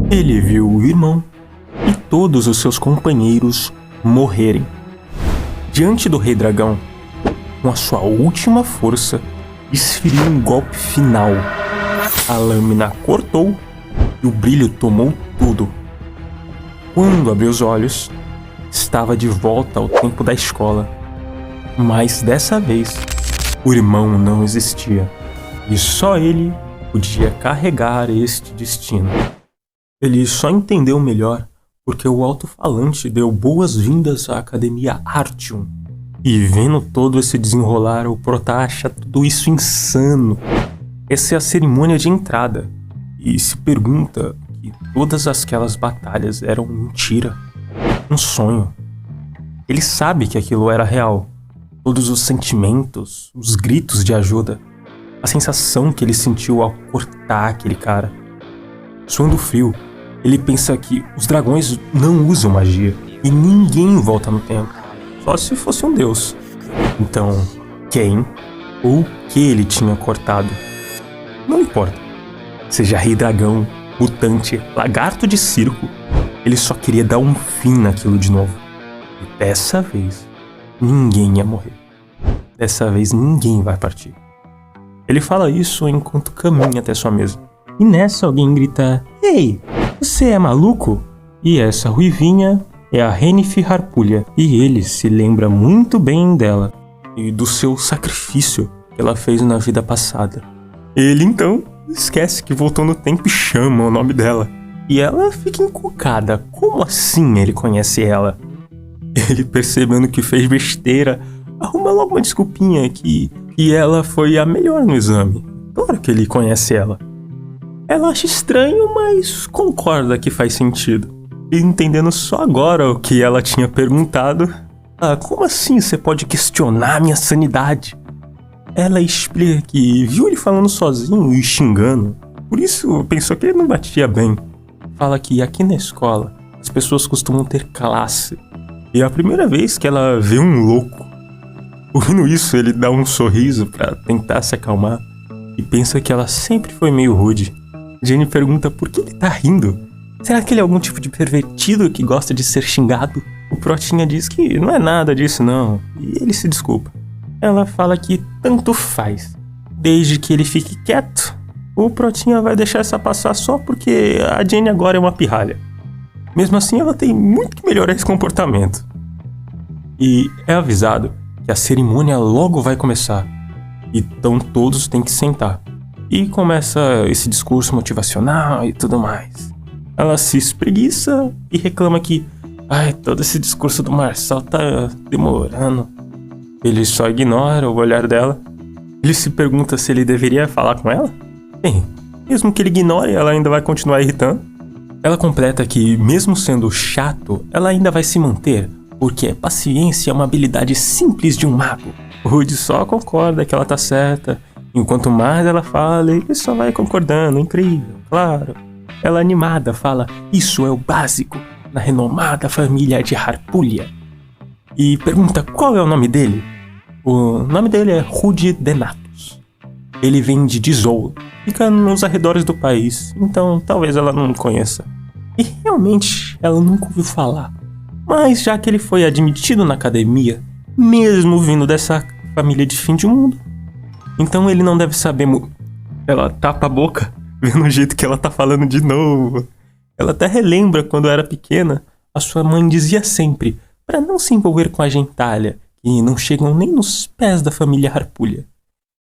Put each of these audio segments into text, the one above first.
Ele viu o irmão e todos os seus companheiros morrerem. Diante do Rei Dragão, com a sua última força, desferiu um golpe final. A lâmina cortou e o brilho tomou tudo. Quando abriu os olhos, estava de volta ao tempo da escola. Mas dessa vez, o irmão não existia. E só ele podia carregar este destino. Ele só entendeu melhor porque o alto-falante deu boas-vindas à Academia Artium. E vendo todo esse desenrolar, o Prota acha tudo isso insano. Essa é a cerimônia de entrada. E se pergunta que todas aquelas batalhas eram mentira. Um sonho. Ele sabe que aquilo era real. Todos os sentimentos, os gritos de ajuda, a sensação que ele sentiu ao cortar aquele cara. Suando frio, ele pensa que os dragões não usam magia e ninguém volta no tempo, só se fosse um deus. Então, quem ou o que ele tinha cortado? Não importa. Seja rei dragão, mutante, lagarto de circo, ele só queria dar um fim naquilo de novo. E dessa vez, ninguém ia morrer. Dessa vez ninguém vai partir. Ele fala isso enquanto caminha até sua mesa. E nessa alguém grita: "Ei, você é maluco?" E essa ruivinha é a Yennefer Harpulha. E ele se lembra muito bem dela e do seu sacrifício que ela fez na vida passada. Ele então esquece que voltou no tempo e chama o nome dela. E ela fica encucada. Como assim ele conhece ela? Ele, percebendo que fez besteira, arruma logo uma desculpinha que ela foi a melhor no exame. Claro que ele conhece ela. Ela acha estranho, mas concorda que faz sentido. E entendendo só agora o que ela tinha perguntado: como assim você pode questionar minha sanidade? Ela explica que viu ele falando sozinho e xingando, por isso pensou que ele não batia bem. Fala que aqui na escola as pessoas costumam ter classe. E é a primeira vez que ela vê um louco. Ouvindo isso, ele dá um sorriso pra tentar se acalmar e pensa que ela sempre foi meio rude. Jenny pergunta por que ele tá rindo. Será que ele é algum tipo de pervertido que gosta de ser xingado? O Protinha diz que não é nada disso não, e ele se desculpa. Ela fala que tanto faz. Desde que ele fique quieto, o Protinha vai deixar essa passar só porque a Jenny agora é uma pirralha. Mesmo assim, ela tem muito que melhorar esse comportamento. E é avisado que a cerimônia logo vai começar. Então todos têm que sentar. E começa esse discurso motivacional e tudo mais. Ela se espreguiça e reclama que todo esse discurso do Marçal tá demorando. Ele só ignora o olhar dela. Ele se pergunta se ele deveria falar com ela. Bem, mesmo que ele ignore, ela ainda vai continuar irritando. Ela completa que, mesmo sendo chato, ela ainda vai se manter, porque paciência é uma habilidade simples de um mago. O Rude só concorda que ela tá certa. Enquanto mais ela fala, ele só vai concordando. Incrível, claro. Ela animada fala: "Isso é o básico na renomada família de Harpulha." E pergunta qual é o nome dele. O nome dele é Rude Denatus. Ele vem de Dizol, fica nos arredores do país, então talvez ela não conheça. E realmente ela nunca ouviu falar. Mas já que ele foi admitido na academia, mesmo vindo dessa família de fim de mundo, então ele não deve saber Ela tapa a boca, vendo o jeito que ela tá falando de novo. Ela até relembra quando era pequena, a sua mãe dizia sempre para não se envolver com a gentalha, que não chegam nem nos pés da família Harpulha.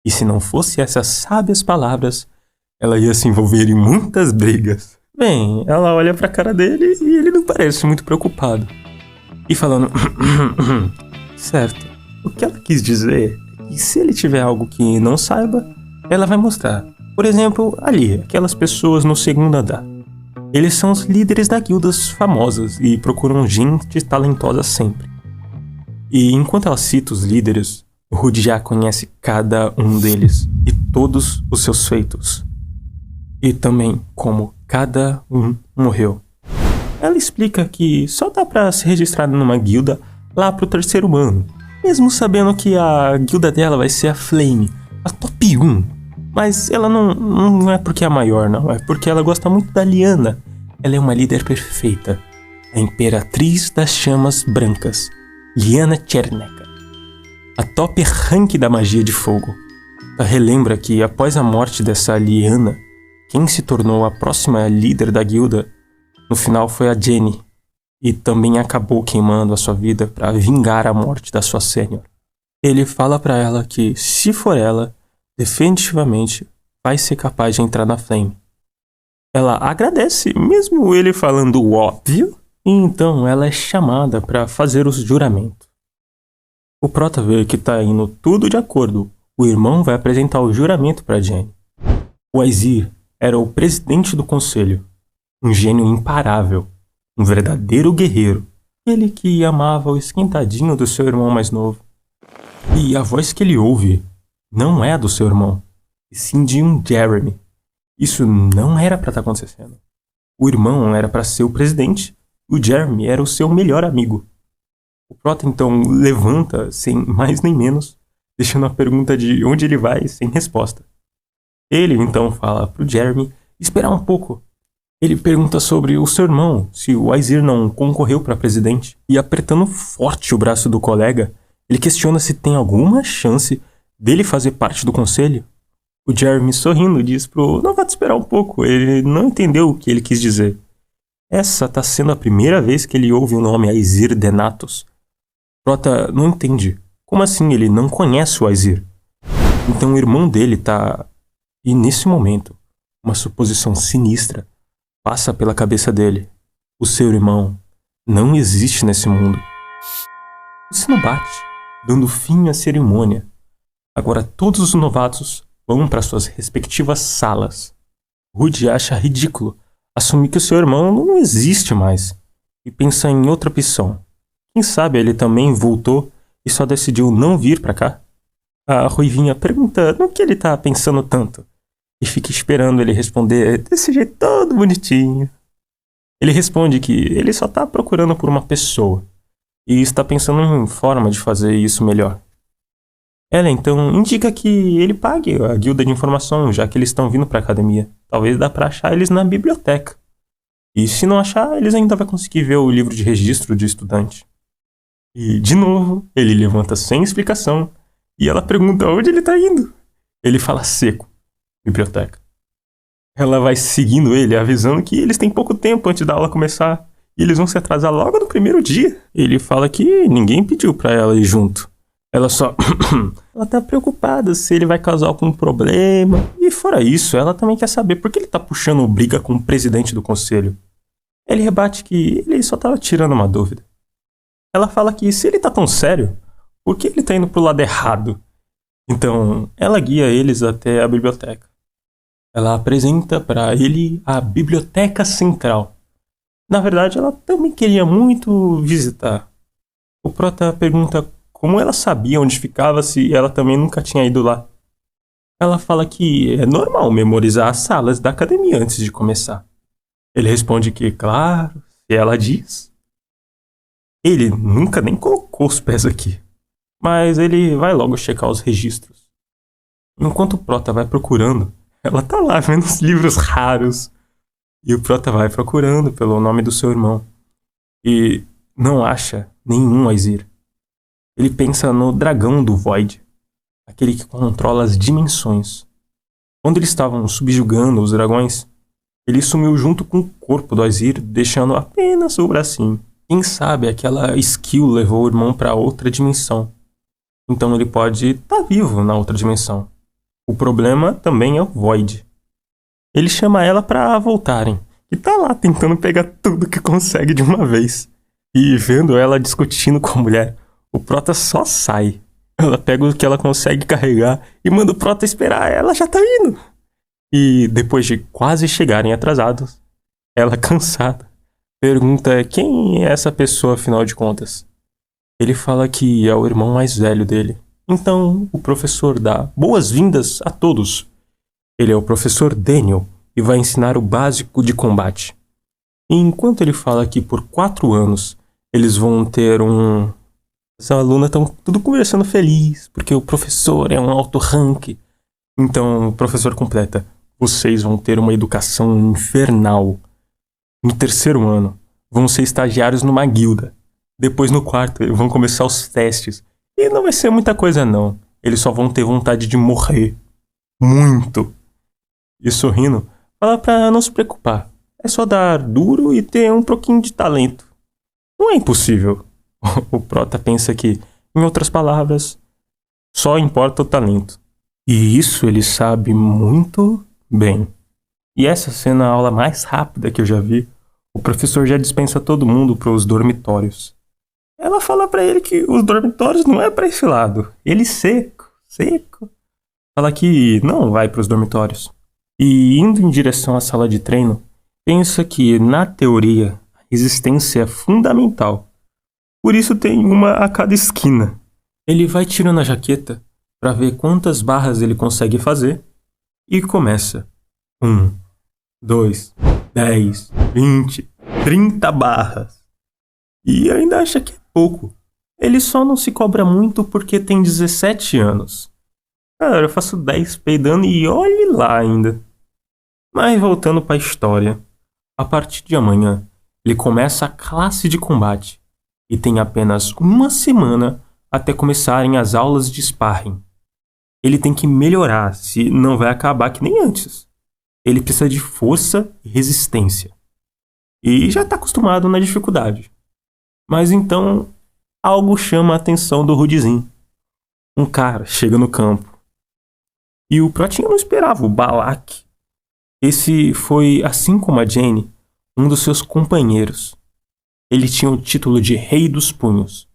E se não fosse essas sábias palavras, ela ia se envolver em muitas brigas. Bem, ela olha pra cara dele e ele não parece muito preocupado. E falando: certo, o que ela quis dizer é que se ele tiver algo que não saiba, ela vai mostrar. Por exemplo, ali, aquelas pessoas no segundo andar. Eles são os líderes das guildas famosas e procuram gente talentosa sempre. E enquanto ela cita os líderes, o Rude já conhece cada um deles e todos os seus feitos. E também como cada um morreu. Ela explica que só dá pra se registrar numa guilda lá pro terceiro ano, mesmo sabendo que a guilda dela vai ser a Flame, a top 1. Mas ela não é porque é a maior, não. É porque ela gosta muito da Liana. Ela é uma líder perfeita, a Imperatriz das Chamas Brancas, Lyanna Chernecka, a top rank da magia de fogo. Ela relembra que após a morte dessa Lyanna, quem se tornou a próxima líder da guilda, no final foi a Jenny, e também acabou queimando a sua vida para vingar a morte da sua sênior. Ele fala para ela que, se for ela, definitivamente vai ser capaz de entrar na Flame. Ela agradece, mesmo ele falando o óbvio, e então ela é chamada para fazer os juramentos. O Prota vê que tá indo tudo de acordo. O irmão vai apresentar o juramento para Jenny. O Aesir era o presidente do conselho, um gênio imparável, um verdadeiro guerreiro, ele que amava o esquentadinho do seu irmão mais novo. E a voz que ele ouve não é a do seu irmão, e sim de um Jeremy. Isso não era para estar acontecendo. O irmão era para ser o presidente, e o Jeremy era o seu melhor amigo. O Prota então levanta, sem mais nem menos, deixando a pergunta de onde ele vai sem resposta. Ele então fala pro Jeremy esperar um pouco. Ele pergunta sobre o seu irmão, se o Aesir não concorreu para presidente, e apertando forte o braço do colega, ele questiona se tem alguma chance dele fazer parte do conselho. O Jeremy, sorrindo, diz pro novato esperar um pouco, ele não entendeu o que ele quis dizer. Essa tá sendo a primeira vez que ele ouve o nome Aesir Denatos. Prota não entende. Como assim ele não conhece o Aesir? Então o irmão dele tá... E nesse momento, uma suposição sinistra passa pela cabeça dele. O seu irmão não existe nesse mundo. O sino bate, dando fim à cerimônia. Agora todos os novatos vão para suas respectivas salas. Rude acha ridículo assumir que o seu irmão não existe mais e pensa em outra opção. Quem sabe ele também voltou e só decidiu não vir para cá? A Ruivinha pergunta no que ele tá pensando tanto e fica esperando ele responder desse jeito todo bonitinho. Ele responde que ele só tá procurando por uma pessoa e está pensando em forma de fazer isso melhor. Ela então indica que ele pague a guilda de informação, já que eles estão vindo para a academia. Talvez dá para achar eles na biblioteca. E se não achar, eles ainda vão conseguir ver o livro de registro de estudante. E, de novo, ele levanta sem explicação e ela pergunta onde ele tá indo. Ele fala seco, biblioteca. Ela vai seguindo ele, avisando que eles têm pouco tempo antes da aula começar e eles vão se atrasar logo no primeiro dia. Ele fala que ninguém pediu para ela ir junto. Ela só... ela tá preocupada se ele vai causar algum problema. E fora isso, ela também quer saber por que ele tá puxando briga com o presidente do conselho. Ele rebate que ele só tava tirando uma dúvida. Ela fala que se ele tá tão sério, por que ele tá indo pro lado errado? Então, ela guia eles até a biblioteca. Ela apresenta para ele a Biblioteca Central. Na verdade, ela também queria muito visitar. O Prota pergunta como ela sabia onde ficava se ela também nunca tinha ido lá. Ela fala que é normal memorizar as salas da academia antes de começar. Ele responde que, claro, se ela diz. Ele nunca nem colocou os pés aqui. Mas ele vai logo checar os registros. Enquanto o Prota vai procurando, ela tá lá vendo os livros raros. E o Prota vai procurando pelo nome do seu irmão. E não acha nenhum Aesir. Ele pensa no dragão do Void, aquele que controla as dimensões. Quando eles estavam subjugando os dragões, ele sumiu junto com o corpo do Aesir, deixando apenas o bracinho. Quem sabe aquela skill levou o irmão para outra dimensão. Então ele pode estar vivo na outra dimensão. O problema também é o Void. Ele chama ela para voltarem, e tá lá tentando pegar tudo que consegue de uma vez. E vendo ela discutindo com a mulher, o Prota só sai. Ela pega o que ela consegue carregar e manda o Prota esperar. Ela já tá indo. E depois de quase chegarem atrasados, ela, cansada, pergunta quem é essa pessoa afinal de contas. Ele fala que é o irmão mais velho dele. Então o professor dá boas-vindas a todos. Ele é o professor Daniel e vai ensinar o básico de combate. E enquanto ele fala que por 4 anos eles vão ter As alunas estão tudo conversando feliz, porque o professor é um alto rank. Então o professor completa: vocês vão ter uma educação infernal. No terceiro ano, vão ser estagiários numa guilda. Depois no quarto, vão começar os testes. E não vai ser muita coisa não. Eles só vão ter vontade de morrer. Muito. E sorrindo, fala pra não se preocupar. É só dar duro e ter um pouquinho de talento. Não é impossível. O Prota pensa que, em outras palavras, só importa o talento. E isso ele sabe muito bem. E essa sendo a aula mais rápida que eu já vi. O professor já dispensa todo mundo para os dormitórios. Ela fala pra ele que os dormitórios não é pra esse lado. Ele seco. Fala que não vai para os dormitórios. E indo em direção à sala de treino, pensa que, na teoria, a resistência é fundamental. Por isso tem uma a cada esquina. Ele vai tirando a jaqueta para ver quantas barras ele consegue fazer e começa. 1, 2, 10, 20, 30 barras. E ainda acha que é pouco. Ele só não se cobra muito porque tem 17 anos. Cara, eu faço 10 peidando e olhe lá ainda. Mas voltando para a história. A partir de amanhã, ele começa a classe de combate. E tem apenas uma semana até começarem as aulas de sparring. Ele tem que melhorar, se não vai acabar que nem antes. Ele precisa de força e resistência. E já está acostumado na dificuldade. Mas então, algo chama a atenção do Rudizinho. Um cara chega no campo. E o Protinha não esperava o Balak. Esse foi, assim como a Jane, um dos seus companheiros. Ele tinha o título de Rei dos Punhos.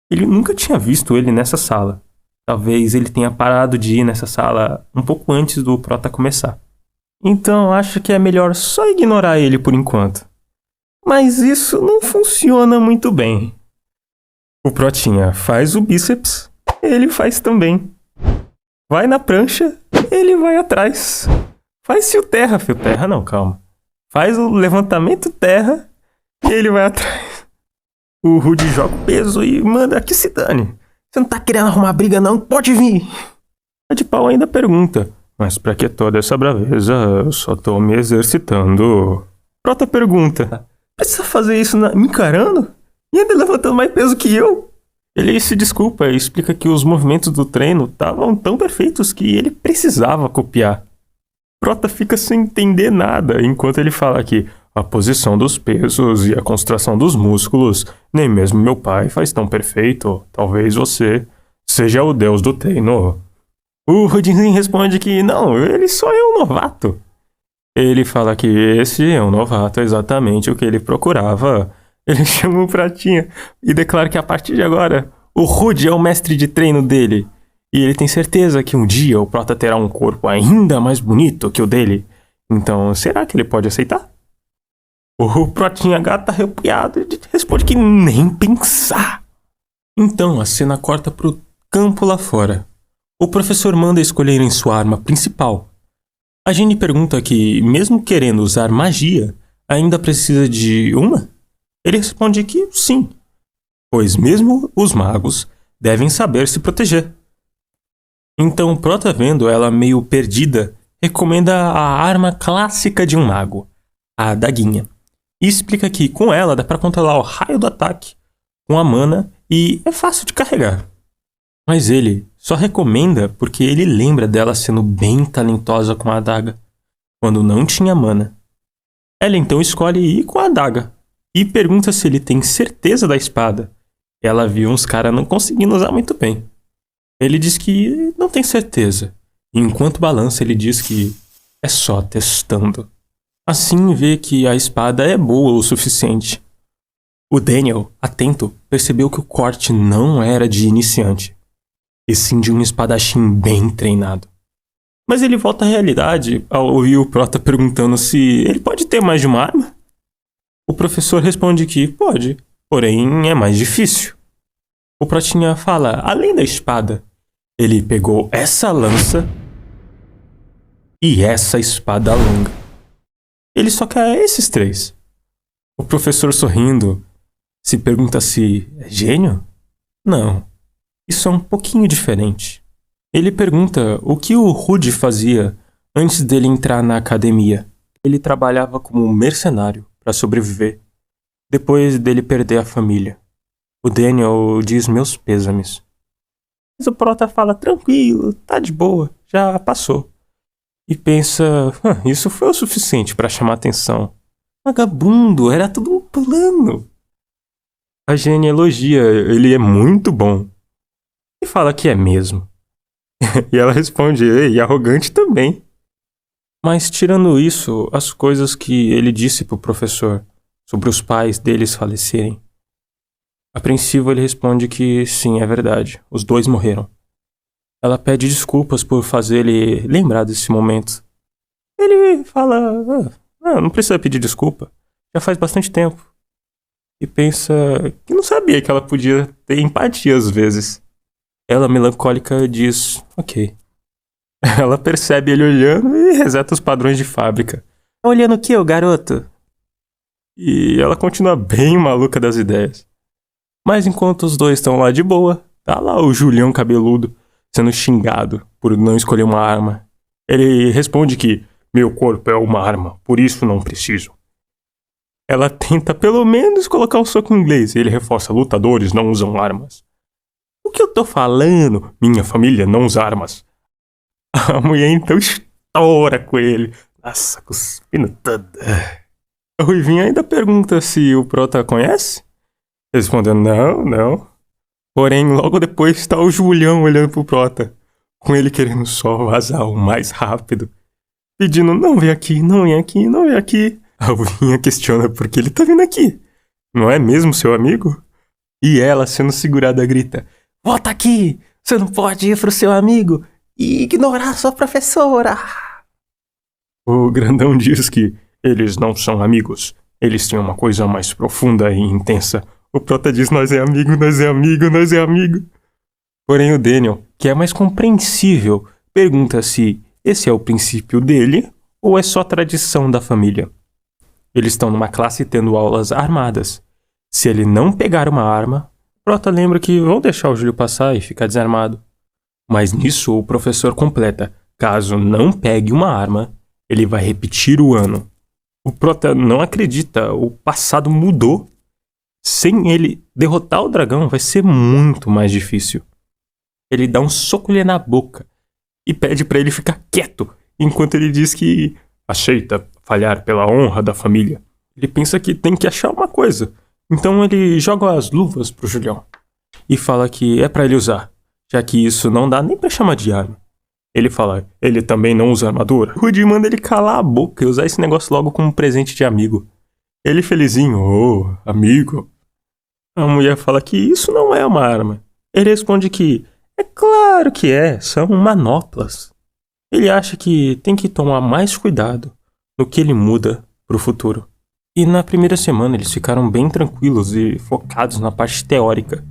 Ele nunca tinha visto ele nessa sala. Talvez ele tenha parado de ir nessa sala um pouco antes do Prota começar. Então acho que é melhor só ignorar ele por enquanto. Mas isso não funciona muito bem. O Protinha faz o bíceps, ele faz também. Vai na prancha, ele vai atrás. Faz fio terra não, calma. Faz o levantamento terra e ele vai atrás. O Rudy joga o peso e manda que se dane. Você não tá querendo arrumar briga não? Pode vir. A de pau ainda pergunta. Mas pra que toda essa braveza? Eu só tô me exercitando. Prota pergunta. Precisa fazer isso me encarando? E ainda levantando mais peso que eu? Ele se desculpa e explica que os movimentos do treino estavam tão perfeitos que ele precisava copiar. Prota fica sem entender nada enquanto ele fala que a posição dos pesos e a concentração dos músculos, nem mesmo meu pai faz tão perfeito. Talvez você seja o deus do treino. O Rudinzinho responde que não, ele só é um novato. Ele fala que esse é um novato, exatamente o que ele procurava. Ele chama o Pratinha e declara que a partir de agora, o Rudy é o mestre de treino dele. E ele tem certeza que um dia o Prota terá um corpo ainda mais bonito que o dele. Então, será que ele pode aceitar? O Protinha gata arrepiado responde que nem pensar. Então, a cena corta pro campo lá fora. O professor manda escolherem sua arma principal. A Jenny pergunta que, mesmo querendo usar magia, ainda precisa de uma? Ele responde que sim, pois mesmo os magos devem saber se proteger. Então, Prota, vendo ela meio perdida, recomenda a arma clássica de um mago, a adaguinha, e explica que com ela dá para controlar o raio do ataque com a mana e é fácil de carregar. Mas ele só recomenda porque ele lembra dela sendo bem talentosa com a adaga, quando não tinha mana. Ela então escolhe ir com a adaga e pergunta se ele tem certeza da espada. Ela viu uns caras não conseguindo usar muito bem. Ele diz que não tem certeza. E enquanto balança, ele diz que é só testando. Assim vê que a espada é boa o suficiente. O Daniel, atento, percebeu que o corte não era de iniciante, e sim de um espadachim bem treinado. Mas ele volta à realidade ao ouvir o Prota perguntando se ele pode ter mais de uma arma. O professor responde que pode, porém é mais difícil. O Protinha fala, além da espada, ele pegou essa lança e essa espada longa. Ele só quer esses 3. O professor, sorrindo, se pergunta se é gênio? Não, isso é um pouquinho diferente. Ele pergunta o que o Rudy fazia antes dele entrar na academia. Ele trabalhava como mercenário para para sobreviver, depois dele perder a família. O Daniel diz meus pêsames. Mas o Prota fala, tranquilo, tá de boa, já passou. E pensa, isso foi o suficiente para chamar atenção. Vagabundo, era tudo um plano. A Jenny elogia, ele é muito bom. E fala que é mesmo. E ela responde, e arrogante também. Mas tirando isso, as coisas que ele disse pro professor sobre os pais deles falecerem. Apreensivo, ele responde que sim, é verdade, os dois morreram. Ela pede desculpas por fazer ele lembrar desse momento. Ele fala, não precisa pedir desculpa, já faz bastante tempo. E pensa que não sabia que ela podia ter empatia às vezes. Ela, melancólica, diz, ok. Ela percebe ele olhando e reseta os padrões de fábrica. Tá olhando o que, ô garoto? E ela continua bem maluca das ideias. Mas enquanto os dois estão lá de boa, tá lá o Julião cabeludo sendo xingado por não escolher uma arma. Ele responde que meu corpo é uma arma, por isso não preciso. Ela tenta pelo menos colocar um soco em inglês e ele reforça, lutadores não usam armas. O que eu tô falando? Minha família não usa armas. A mulher então estoura com ele. Nossa, cuspindo toda. A Ruivinha ainda pergunta se o Prota conhece? Respondendo, não. Porém, logo depois está o Julião olhando pro Prota, com ele querendo só vazar o mais rápido, pedindo, não vem aqui. A Ruivinha questiona por que ele tá vindo aqui. Não é mesmo seu amigo? E ela, sendo segurada, grita, volta aqui, você não pode ir pro seu amigo e ignorar sua professora. O grandão diz que eles não são amigos, eles têm uma coisa mais profunda e intensa. O Prota diz, nós é amigo. Porém o Daniel, que é mais compreensível, pergunta se esse é o princípio dele ou é só tradição da família. Eles estão numa classe tendo aulas armadas. Se ele não pegar uma arma, Prota lembra que vão deixar o Júlio passar e ficar desarmado. Mas nisso o professor completa, caso não pegue uma arma, ele vai repetir o ano. O Prota não acredita, o passado mudou. Sem ele derrotar o dragão vai ser muito mais difícil. Ele dá um soco-lhe na boca e pede pra ele ficar quieto, enquanto ele diz que aceita falhar pela honra da família. Ele pensa que tem que achar uma coisa, então ele joga as luvas pro Julião e fala que é pra ele usar, já que isso não dá nem pra chamar de arma. Ele fala, ele também não usa armadura. O Rudy manda ele calar a boca e usar esse negócio logo como um presente de amigo. Ele felizinho, amigo. A mulher fala que isso não é uma arma. Ele responde que é claro que é, são manoplas. Ele acha que tem que tomar mais cuidado no que ele muda pro futuro. E na primeira semana eles ficaram bem tranquilos e focados na parte teórica,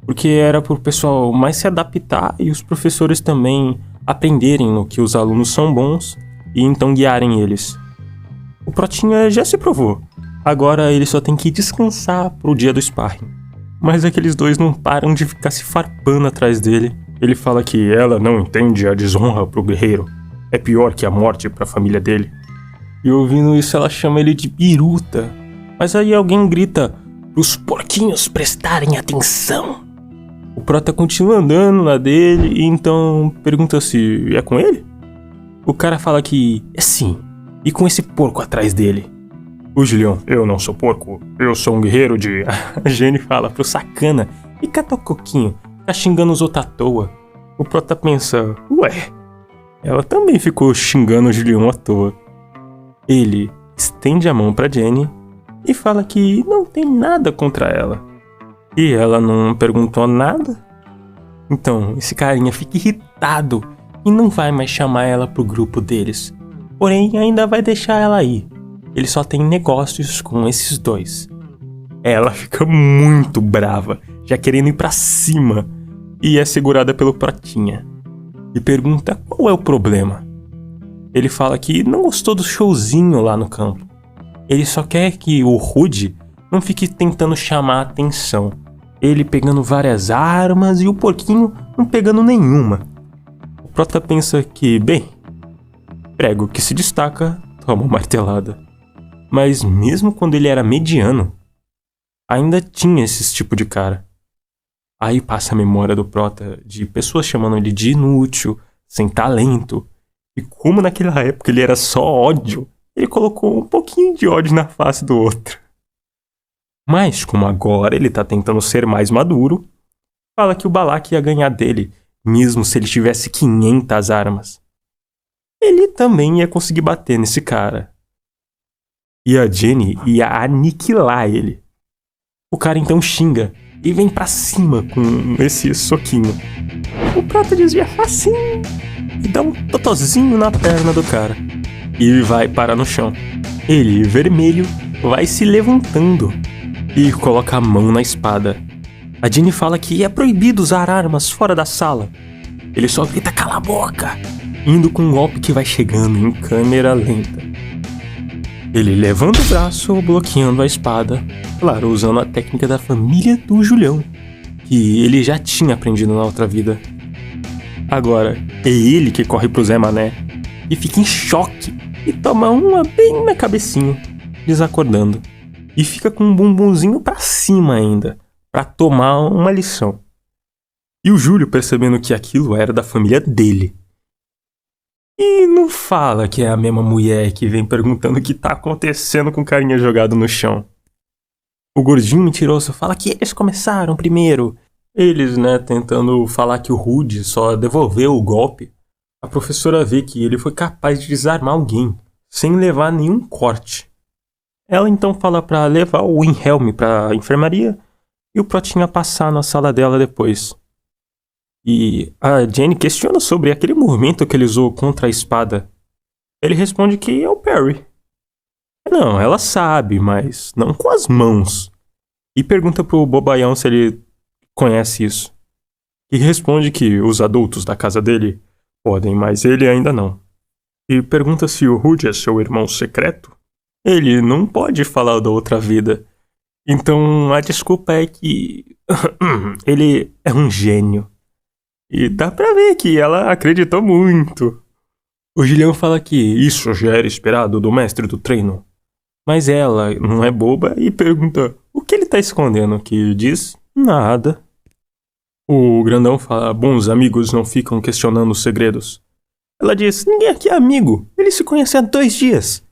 porque era pro pessoal mais se adaptar e os professores também aprenderem no que os alunos são bons e então guiarem eles. O Protinha já se provou. Agora ele só tem que descansar pro dia do sparring. Mas aqueles dois não param de ficar se farpando atrás dele. Ele fala que ela não entende a desonra pro guerreiro. É pior que a morte pra família dele. E ouvindo isso ela chama ele de biruta. Mas aí alguém grita pros porquinhos prestarem atenção. O Prota continua andando na dele e então pergunta se é com ele. O cara fala que é sim, e com esse porco atrás dele. O Julião, eu não sou porco, eu sou um guerreiro de... A Jenny fala pro sacana e cata o coquinho, tá xingando os outros à toa. O Prota pensa, ué, ela também ficou xingando o Julião à toa. Ele estende a mão pra Jenny e fala que não tem nada contra ela. E ela não perguntou nada. Então esse carinha fica irritado e não vai mais chamar ela pro grupo deles. Porém ainda vai deixar ela ir. Ele só tem negócios com esses dois. Ela fica muito brava, já querendo ir pra cima, e é segurada pelo Protinha. E pergunta qual é o problema. Ele fala que não gostou do showzinho lá no campo. Ele só quer que o Rude não fique tentando chamar a atenção. Ele pegando várias armas e o porquinho não pegando nenhuma. O Prota pensa que, bem, prego que se destaca, toma martelada. Mas mesmo quando ele era mediano, ainda tinha esse tipo de cara. Aí passa a memória do Prota de pessoas chamando ele de inútil, sem talento. E como naquela época ele era só ódio, ele colocou um pouquinho de ódio na face do outro. Mas como agora ele tá tentando ser mais maduro, fala que o Balak ia ganhar dele, mesmo se ele tivesse 500 armas. Ele também ia conseguir bater nesse cara. E a Jenny ia aniquilar ele. O cara então xinga e vem pra cima com esse soquinho. O Prota desvia facinho e dá um totozinho na perna do cara. E vai parar no chão. Ele, vermelho, vai se levantando e coloca a mão na espada. A Jenny fala que é proibido usar armas fora da sala. Ele só grita cala a boca, indo com um golpe que vai chegando em câmera lenta. Ele levanta o braço, bloqueando a espada, claro, usando a técnica da família do Julião, que ele já tinha aprendido na outra vida. Agora, é ele que corre pro Zé Mané e fica em choque e toma uma bem na cabecinha, desacordando. E fica com um bumbumzinho pra cima ainda, pra tomar uma lição. E o Júlio, percebendo que aquilo era da família dele. E não fala que é a mesma mulher que vem perguntando o que tá acontecendo com o carinha jogado no chão. O gordinho mentiroso fala que eles começaram primeiro. Eles, tentando falar que o Rude só devolveu o golpe. A professora vê que ele foi capaz de desarmar alguém, sem levar nenhum corte. Ela então fala pra levar o Wilhelm pra enfermaria e o Protinha passar na sala dela depois. E a Jenny questiona sobre aquele movimento que ele usou contra a espada. Ele responde que é o parry. Não, ela sabe, mas não com as mãos. E pergunta pro Bobaião se ele conhece isso. E responde que os adultos da casa dele podem, mas ele ainda não. E pergunta se o Rude é seu irmão secreto. Ele não pode falar da outra vida. Então a desculpa é que ele é um gênio. E dá pra ver que ela acreditou muito. O Julião fala que isso já era esperado do mestre do treino. Mas ela não é boba e pergunta o que ele tá escondendo, que diz nada. O grandão fala, bons amigos não ficam questionando os segredos. Ela diz, ninguém aqui é amigo, eles se conhecem há 2 dias.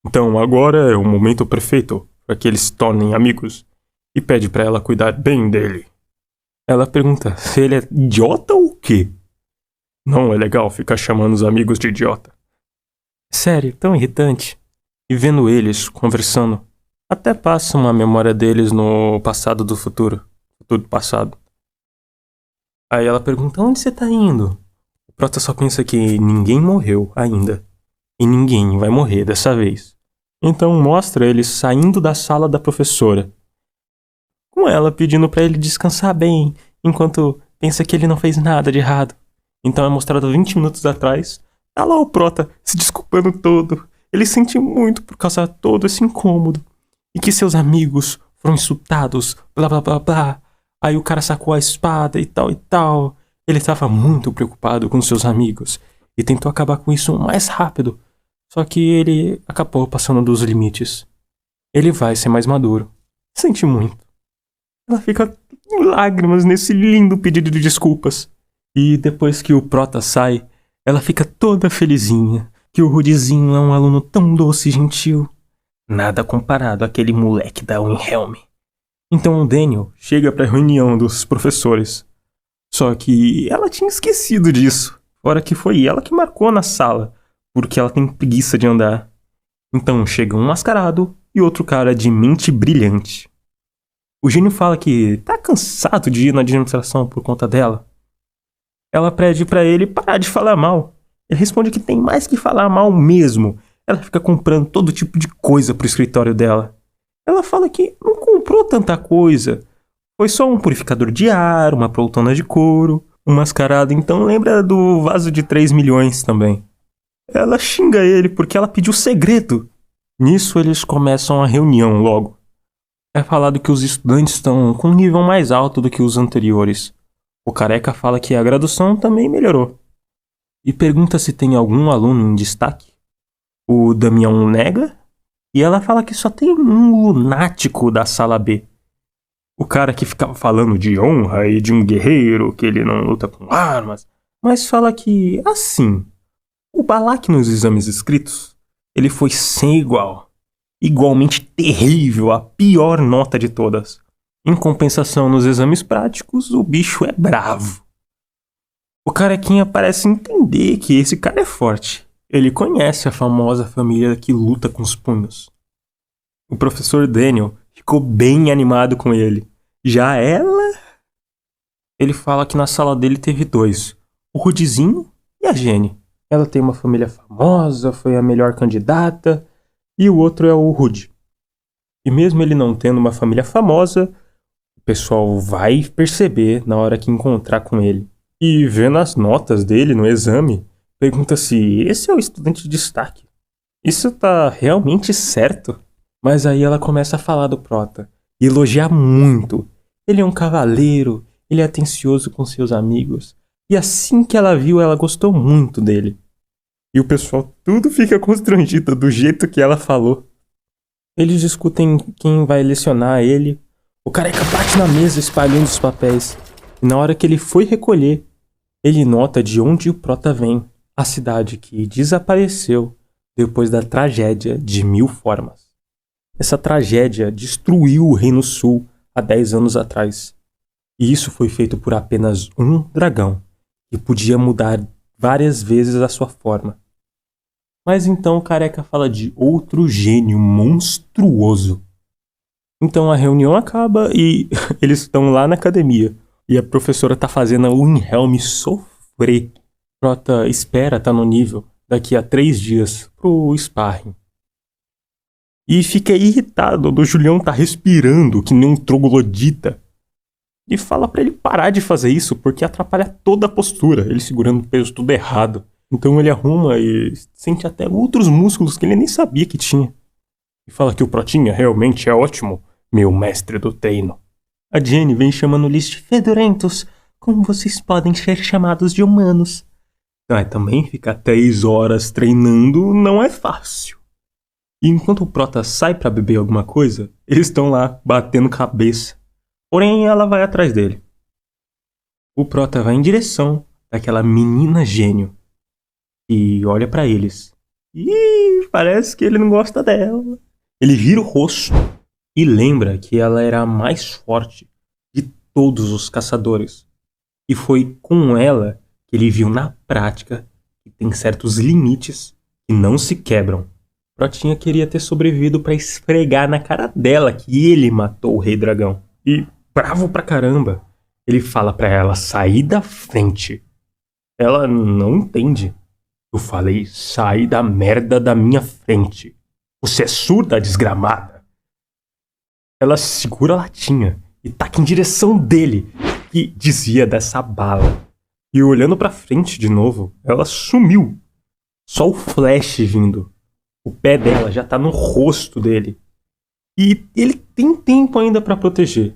Então agora é o momento perfeito para que eles se tornem amigos. E pede pra ela cuidar bem dele. Ela pergunta se ele é idiota ou o quê? Não é legal ficar chamando os amigos de idiota. Sério, tão irritante. E vendo eles conversando, até passa uma memória deles no passado do futuro. Futuro passado. Aí ela pergunta, onde você tá indo? O Prota só pensa que ninguém morreu ainda. E ninguém vai morrer dessa vez. Então mostra eles saindo da sala da professora. Com ela pedindo pra ele descansar bem, enquanto pensa que ele não fez nada de errado. Então é mostrado 20 minutos atrás, tá lá o Prota se desculpando todo. Ele sente muito por causa de todo esse incômodo. E que seus amigos foram insultados, blá blá blá blá. Aí o cara sacou a espada e tal e tal. Ele estava muito preocupado com seus amigos e tentou acabar com isso o mais rápido. Só que ele acabou passando dos limites. Ele vai ser mais maduro. Sente muito. Ela fica em lágrimas nesse lindo pedido de desculpas. E depois que o Prota sai, ela fica toda felizinha. Que o Rudizinho é um aluno tão doce e gentil. Nada comparado àquele moleque da Wilhelm. Então o Daniel chega pra reunião dos professores. Só que ela tinha esquecido disso. Fora que foi ela que marcou na sala. Porque ela tem preguiça de andar. Então chega um mascarado e outro cara de mente brilhante. O gênio fala que tá cansado de ir na administração por conta dela. Ela pede pra ele parar de falar mal. Ele responde que tem mais que falar mal mesmo. Ela fica comprando todo tipo de coisa pro escritório dela. Ela fala que não comprou tanta coisa. Foi só um purificador de ar, uma poltrona de couro. Um mascarado então lembra do vaso de 3 milhões também. Ela xinga ele porque ela pediu segredo. Nisso eles começam a reunião logo. É falado que os estudantes estão com um nível mais alto do que os anteriores. O Careca fala que a graduação também melhorou. E pergunta se tem algum aluno em destaque. O Damião nega E ela fala que só tem um lunático da sala B. O cara que ficava falando de honra e de um guerreiro, que ele não luta com armas, mas fala que, assim, o Balak nos exames escritos, ele foi sem igual. Igualmente terrível, a pior nota de todas. Em compensação, nos exames práticos, o bicho é bravo. O carequinha parece entender que esse cara é forte. Ele conhece a famosa família que luta com os punhos. O professor Daniel ficou bem animado com ele. Já ela... Ele fala que na sala dele teve dois. O Rudizinho e a Jenny. Ela tem uma família famosa, foi a melhor candidata. E o outro é o Rudy. E mesmo ele não tendo uma família famosa, o pessoal vai perceber na hora que encontrar com ele. E vendo as notas dele no exame, pergunta se esse é o estudante de destaque. Isso tá realmente certo? Mas aí ela começa a falar do Prota e elogiar muito. Ele é um cavaleiro, ele é atencioso com seus amigos. E assim que ela viu, ela gostou muito dele. E o pessoal tudo fica constrangido do jeito que ela falou. Eles discutem quem vai lecionar ele. O careca bate na mesa espalhando os papéis. E na hora que ele foi recolher, ele nota de onde o Prota vem. A cidade que desapareceu depois da tragédia de 1000 Formas. Essa tragédia destruiu o Reino Sul há 10 anos atrás. E isso foi feito por apenas um dragão, que podia mudar várias vezes a sua forma. Mas então o careca fala de outro gênio monstruoso. Então a reunião acaba e eles estão lá na academia. E a professora tá fazendo a Wilhelm sofrer. Prota espera tá no nível daqui a 3 dias pro sparring. E fica irritado do Julião tá respirando que nem um troglodita. E fala pra ele parar de fazer isso porque atrapalha toda a postura, ele segurando o peso tudo errado. Então ele arruma e sente até outros músculos que ele nem sabia que tinha. E fala que o Protinha realmente é ótimo, meu mestre do treino. A Jenny vem chamando eles de fedorentos, como vocês podem ser chamados de humanos. Também ficar 3 horas treinando não é fácil. E enquanto o Prota sai pra beber alguma coisa, eles estão lá batendo cabeça. Porém, ela vai atrás dele. O Prota vai em direção daquela menina gênio. E olha pra eles. Ih, parece que ele não gosta dela. Ele vira o rosto e lembra que ela era a mais forte de todos os caçadores. E foi com ela que ele viu na prática que tem certos limites que não se quebram. Protinha queria ter sobrevivido pra esfregar na cara dela que ele matou o Rei Dragão. E, bravo pra caramba, ele fala pra ela sair da frente. Ela não entende. Eu falei, sai da merda da minha frente. Você é surda, desgramada? Ela segura a latinha e taca em direção dele, que dizia dessa bala. E olhando pra frente de novo, ela sumiu. Só o flash vindo. O pé dela já tá no rosto dele. E ele tem tempo ainda pra proteger.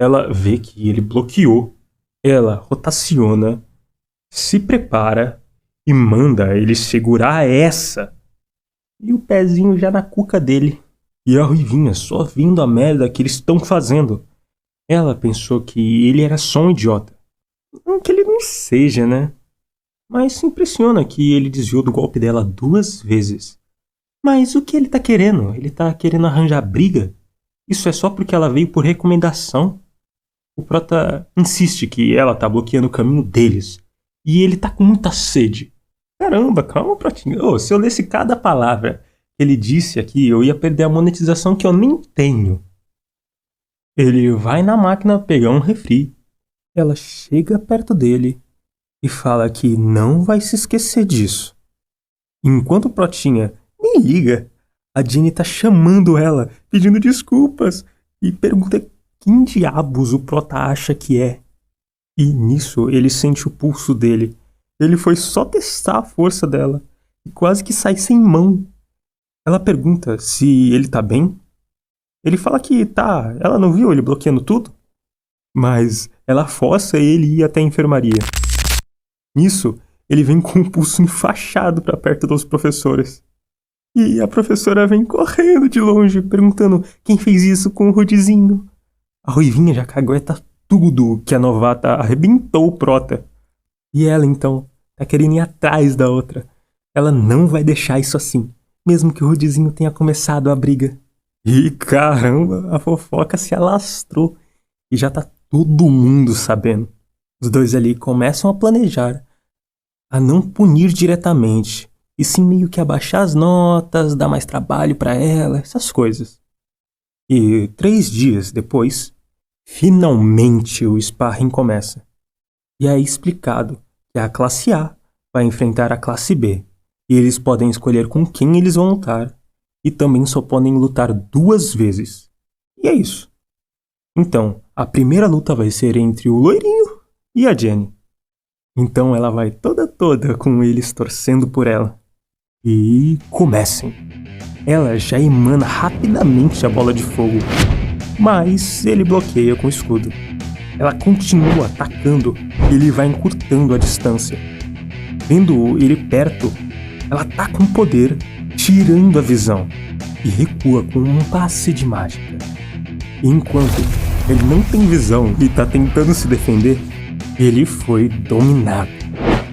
Ela vê que ele bloqueou. Ela rotaciona, se prepara e manda ele segurar essa. E o pezinho já na cuca dele. E a Ruivinha só vindo a merda que eles estão fazendo. Ela pensou que ele era só um idiota. Não que ele não seja, né? Mas se impressiona que ele desviou do golpe dela 2 vezes. Mas o que ele tá querendo? Ele tá querendo arranjar briga? Isso é só porque ela veio por recomendação? O Prota insiste que ela tá bloqueando o caminho deles. E ele tá com muita sede. Caramba, calma, Protinho. Se eu lesse cada palavra que ele disse aqui, eu ia perder a monetização que eu nem tenho. Ele vai na máquina pegar um refri. Ela chega perto dele e fala que não vai se esquecer disso. Enquanto o Protinha nem liga, a Jenny tá chamando ela, pedindo desculpas e pergunta quem diabos o Prota acha que é. E nisso ele sente o pulso dele. Ele foi só testar a força dela e quase que sai sem mão. Ela pergunta se ele tá bem. Ele fala que tá, ela não viu ele bloqueando tudo? Mas ela força ele ir até a enfermaria. Nisso, ele vem com o pulso enfaixado pra perto dos professores. E a professora vem correndo de longe, perguntando quem fez isso com o Rudizinho. A Ruivinha já cagueta tudo que a novata arrebentou o Prota. E ela, então, tá querendo ir atrás da outra. Ela não vai deixar isso assim, mesmo que o Rudizinho tenha começado a briga. E caramba, a fofoca se alastrou. E já tá todo mundo sabendo. Os dois ali começam a planejar, a não punir diretamente, e sim meio que abaixar as notas, dar mais trabalho pra ela, essas coisas. E 3 dias depois, finalmente o sparring começa. E é explicado que a classe A vai enfrentar a classe B, e eles podem escolher com quem eles vão lutar, e também só podem lutar 2 vezes. E é isso. Então, a primeira luta vai ser entre o loirinho e a Jenny. Então ela vai toda com eles torcendo por ela. E comecem. Ela já emana rapidamente a bola de fogo, mas ele bloqueia com o escudo. Ela continua atacando e ele vai encurtando a distância. Vendo ele perto, ela tá com poder, tirando a visão, e recua com um passe de mágica. E enquanto ele não tem visão e tá tentando se defender, ele foi dominado.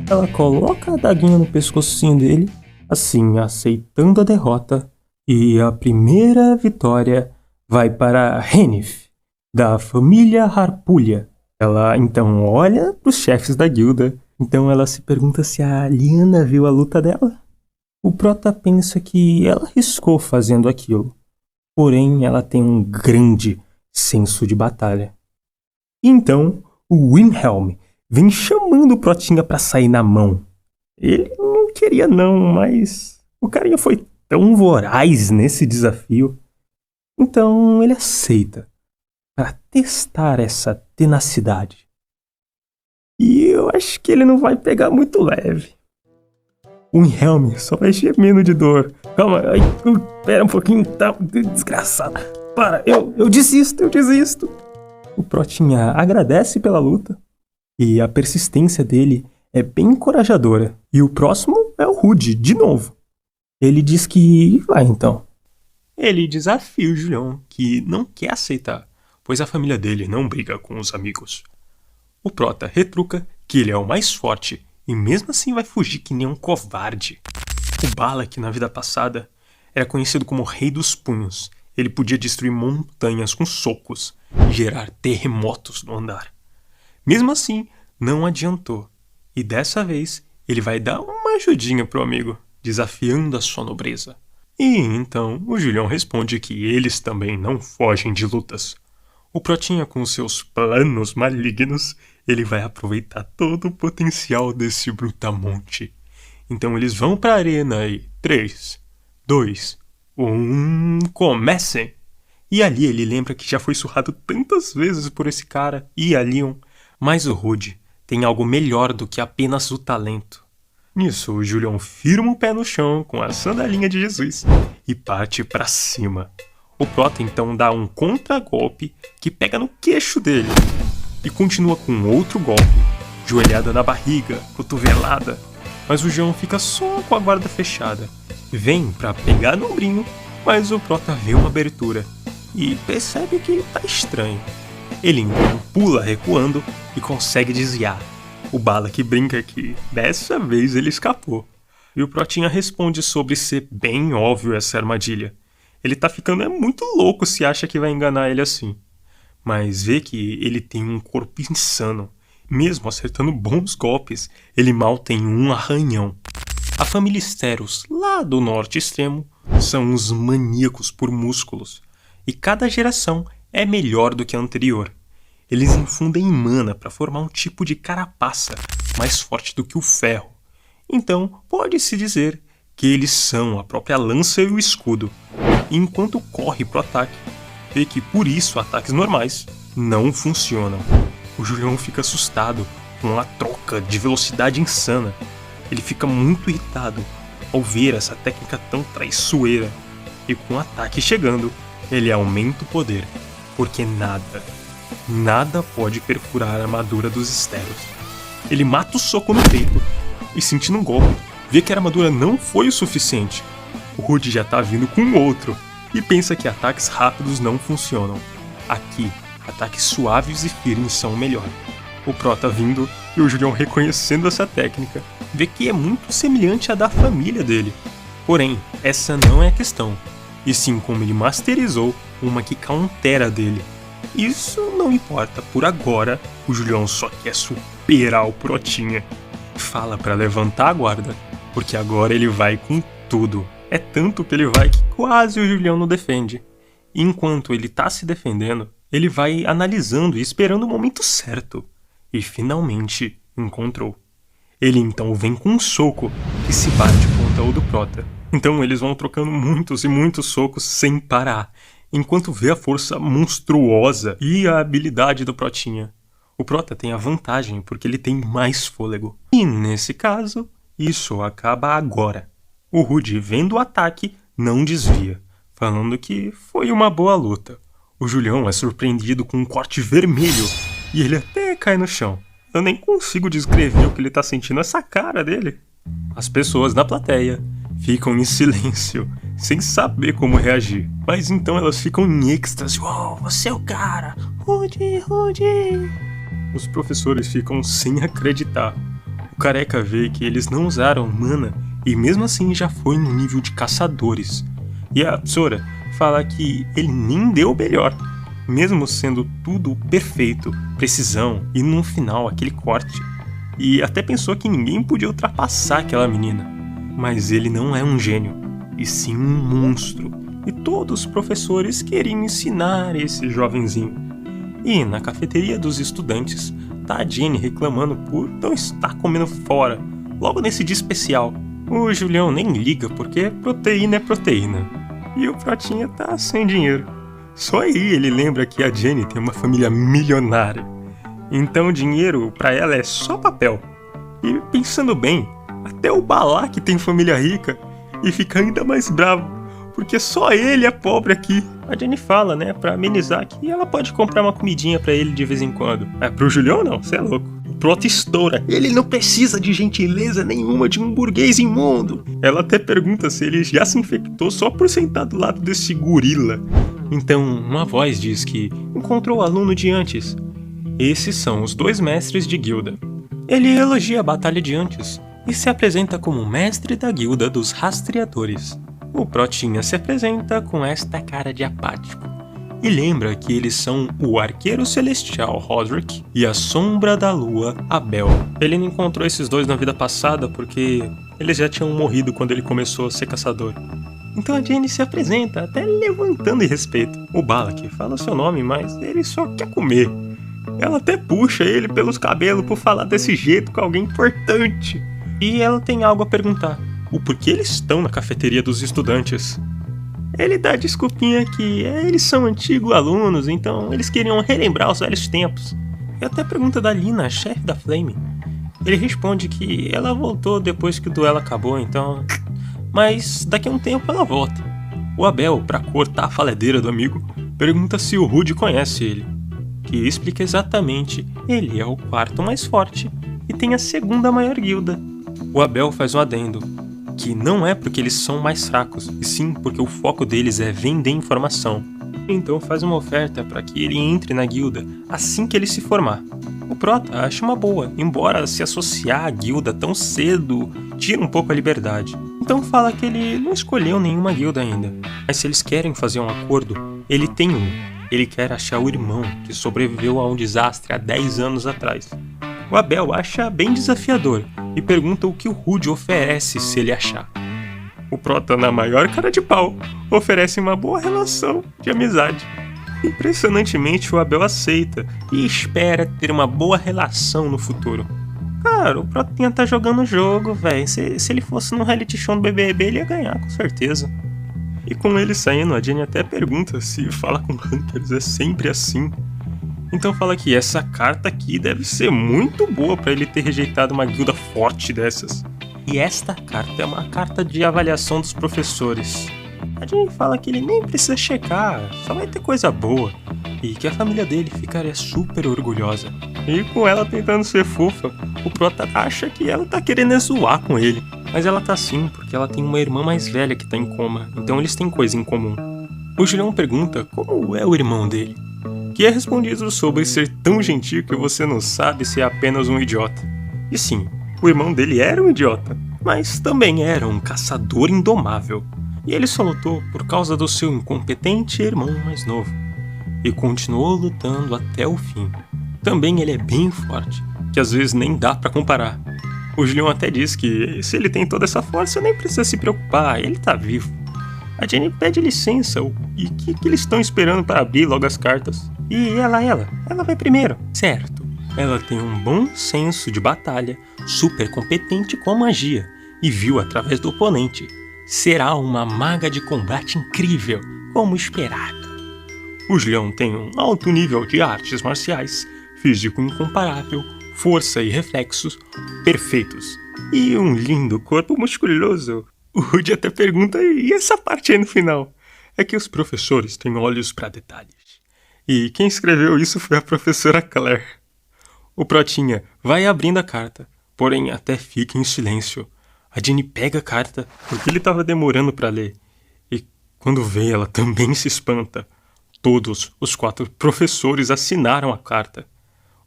Ela coloca a adaguinha no pescocinho dele, assim aceitando a derrota, e a primeira vitória vai para Henif, da família Harpulha. Ela então olha para os chefes da guilda, então ela se pergunta se a Liana viu a luta dela. O Prota pensa que ela arriscou fazendo aquilo, porém ela tem um grande senso de batalha. Então o Wilhelm vem chamando o Protinha para sair na mão. Ele não queria não, mas o carinha foi tão voraz nesse desafio, então ele aceita para testar essa tenacidade. E eu acho que ele não vai pegar muito leve. O Wilhelm só vai gemendo de dor. Calma, pera um pouquinho, tá desgraçado. Para, eu desisto. O Protinha agradece pela luta e a persistência dele é bem encorajadora. E o próximo é o Rude, de novo. Ele diz que vai então. Ele desafia o Julião, que não quer aceitar, pois a família dele não briga com os amigos. O Prota retruca que ele é o mais forte e mesmo assim vai fugir que nem um covarde. O Bala, que na vida passada era conhecido como Rei dos Punhos, ele podia destruir montanhas com socos e gerar terremotos no andar. Mesmo assim, não adiantou, e dessa vez ele vai dar uma ajudinha pro amigo, desafiando a sua nobreza. E então o Julião responde que eles também não fogem de lutas. O Protinha, com seus planos malignos, ele vai aproveitar todo o potencial desse brutamonte. Então eles vão pra arena e 3, 2, 1, comecem! E ali ele lembra que já foi surrado tantas vezes por esse cara e a Leon, mas o Rude tem algo melhor do que apenas o talento. Nisso, o Julião firma o pé no chão com a sandalinha de Jesus e parte pra cima. O Prota então dá um contragolpe que pega no queixo dele e continua com outro golpe, joelhada na barriga, cotovelada, mas o João fica só com a guarda fechada. Vem pra pegar no ombrinho, mas o Prota vê uma abertura e percebe que tá estranho. Ele então pula recuando e consegue desviar. O Bala que brinca que dessa vez ele escapou. E o Protinha responde sobre ser bem óbvio essa armadilha. Ele tá ficando muito louco se acha que vai enganar ele assim. Mas vê que ele tem um corpo insano. Mesmo acertando bons golpes, ele mal tem um arranhão. A família Steros, lá do norte extremo, são uns maníacos por músculos. E cada geração é melhor do que a anterior. Eles infundem mana para formar um tipo de carapaça mais forte do que o ferro. Então, pode-se dizer que eles são a própria lança e o escudo. E enquanto corre pro ataque, vê que por isso ataques normais não funcionam. O Julião fica assustado com a troca de velocidade insana. Ele fica muito irritado ao ver essa técnica tão traiçoeira. E com o ataque chegando, ele aumenta o poder, porque nada pode perfurar a armadura dos Steros. Ele mata o soco no peito e, sentindo um golpe, vê que a armadura não foi o suficiente. O Rude já tá vindo com outro e pensa que ataques rápidos não funcionam. Aqui, ataques suaves e firmes são o melhor. O Prota vindo e o Julião reconhecendo essa técnica, vê que é muito semelhante à da família dele. Porém, essa não é a questão, e sim como ele masterizou uma que countera dele. Isso não importa, por agora o Julião só quer superar o Protinha. Fala pra levantar a guarda, porque agora ele vai com tudo. É tanto que ele vai que quase o Julião não defende. E enquanto ele tá se defendendo, ele vai analisando e esperando o momento certo. E finalmente encontrou. Ele então vem com um soco que se bate contra o do Prota. Então eles vão trocando muitos e muitos socos sem parar, enquanto vê a força monstruosa e a habilidade do Protinha. O Prota tem a vantagem porque ele tem mais fôlego. E nesse caso, isso acaba agora. O Rude, vendo o ataque, não desvia, falando que foi uma boa luta. O Julião é surpreendido com um corte vermelho e ele até cai no chão. Eu nem consigo descrever o que ele tá sentindo, essa cara dele. As pessoas na plateia ficam em silêncio, sem saber como reagir. Mas então elas ficam em êxtase. Uau, você é o cara! Rude, Rude! Os professores ficam sem acreditar. O Careca vê que eles não usaram mana e mesmo assim já foi no nível de caçadores. E a Sora fala que ele nem deu o melhor, mesmo sendo tudo perfeito, precisão e no final aquele corte. E até pensou que ninguém podia ultrapassar aquela menina. Mas ele não é um gênio, e sim um monstro. E todos os professores queriam ensinar esse jovenzinho. E na cafeteria dos estudantes, tá a Jenny reclamando por não estar comendo fora, logo nesse dia especial. O Julião nem liga porque proteína é proteína. E o Protinha tá sem dinheiro. Só aí ele lembra que a Jenny tem uma família milionária. Então o dinheiro pra ela é só papel. E pensando bem, até o Balak tem família rica e fica ainda mais bravo, porque só ele é pobre aqui. A Jenny fala, né, pra amenizar que ela pode comprar uma comidinha pra ele de vez em quando. Pro Julião não, cê é louco. O Prota estoura, ele não precisa de gentileza nenhuma de um burguês imundo. Ela até pergunta se ele já se infectou só por sentar do lado desse gorila. Então uma voz diz que encontrou o aluno de antes. Esses são os 2 mestres de guilda. Ele elogia a batalha de antes e se apresenta como mestre da guilda dos rastreadores. O Protinha se apresenta com esta cara de apático e lembra que eles são o Arqueiro Celestial Roderick e a Sombra da Lua Abel. Ele não encontrou esses dois na vida passada porque eles já tinham morrido quando ele começou a ser caçador. Então a Jenny se apresenta, até levantando em respeito. O Balak fala seu nome, mas ele só quer comer. Ela até puxa ele pelos cabelos por falar desse jeito com alguém importante. E ela tem algo a perguntar. O porquê eles estão na cafeteria dos estudantes. Ele dá desculpinha que eles são antigos alunos, então eles queriam relembrar os velhos tempos. E até pergunta da Lina, a chefe da Flame. Ele responde que ela voltou depois que o duelo acabou, então... Mas daqui a um tempo ela volta. O Abel, pra cortar a faladeira do amigo, pergunta se o Rude conhece ele. Que explica exatamente, ele é o 4º mais forte e tem a 2ª maior guilda. O Abel faz um adendo, que não é porque eles são mais fracos, e sim porque o foco deles é vender informação. Então faz uma oferta para que ele entre na guilda assim que ele se formar. O Prota acha uma boa, embora se associar à guilda tão cedo tira um pouco a liberdade. Então fala que ele não escolheu nenhuma guilda ainda, mas se eles querem fazer um acordo, ele tem um. Ele quer achar o irmão que sobreviveu a um desastre há 10 anos atrás. O Abel acha bem desafiador e pergunta o que o Rude oferece se ele achar. O Prota, na maior cara de pau, oferece uma boa relação de amizade. Impressionantemente, o Abel aceita e espera ter uma boa relação no futuro. Cara, o Protinha tá jogando o jogo, velho. Se ele fosse no reality show do BBB, ele ia ganhar, com certeza. E com ele saindo, a Jenny até pergunta se fala com hackers é sempre assim. Então fala que essa carta aqui deve ser muito boa pra ele ter rejeitado uma guilda forte dessas. E esta carta é uma carta de avaliação dos professores. A Jenny fala que ele nem precisa checar, só vai ter coisa boa. E que a família dele ficaria super orgulhosa. E com ela tentando ser fofa, o Prota acha que ela tá querendo zoar com ele. Mas ela tá assim porque ela tem uma irmã mais velha que tá em coma, então eles têm coisa em comum. O Julião pergunta como é o irmão dele, que é respondido sobre ser tão gentil que você não sabe se é apenas um idiota. E sim, o irmão dele era um idiota, mas também era um caçador indomável. E ele só lutou por causa do seu incompetente irmão mais novo. E continuou lutando até o fim. Também ele é bem forte, que às vezes nem dá pra comparar. O Julião até diz que se ele tem toda essa força, nem precisa se preocupar, ele tá vivo. A Jenny pede licença, e o que eles estão esperando para abrir logo as cartas? E ela vai primeiro, certo. Ela tem um bom senso de batalha, super competente com magia, e viu através do oponente. Será uma maga de combate incrível, como esperado. O Julião tem um alto nível de artes marciais, físico incomparável, força e reflexos perfeitos, e um lindo corpo musculoso. O Rudy até pergunta, e essa parte aí no final? É que os professores têm olhos para detalhes. E quem escreveu isso foi a professora Claire. O Protinha vai abrindo a carta, porém até fica em silêncio. A Jenny pega a carta porque ele estava demorando para ler. E quando vê, ela também se espanta. Todos os 4 professores assinaram a carta.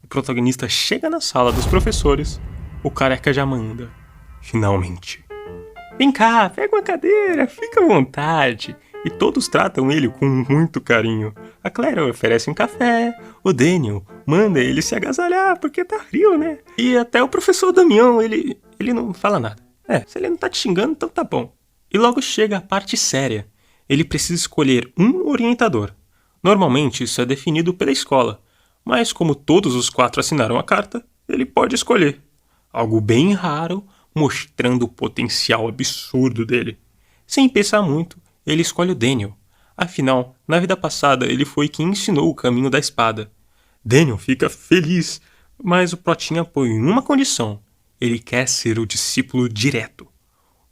O protagonista chega na sala dos professores. O careca já manda. Finalmente. Vem cá, pega uma cadeira, fica à vontade. E todos tratam ele com muito carinho. A Claire oferece um café, o Daniel manda ele se agasalhar porque tá frio, né? E até o professor Damião, ele não fala nada. Se ele não tá te xingando, então tá bom. E logo chega a parte séria. Ele precisa escolher um orientador. Normalmente isso é definido pela escola, mas como todos os 4 assinaram a carta, ele pode escolher. Algo bem raro, mostrando o potencial absurdo dele. Sem pensar muito, ele escolhe o Daniel. Afinal, na vida passada, ele foi quem ensinou o caminho da espada. Daniel fica feliz, mas o Protinha põe uma condição. Ele quer ser o discípulo direto.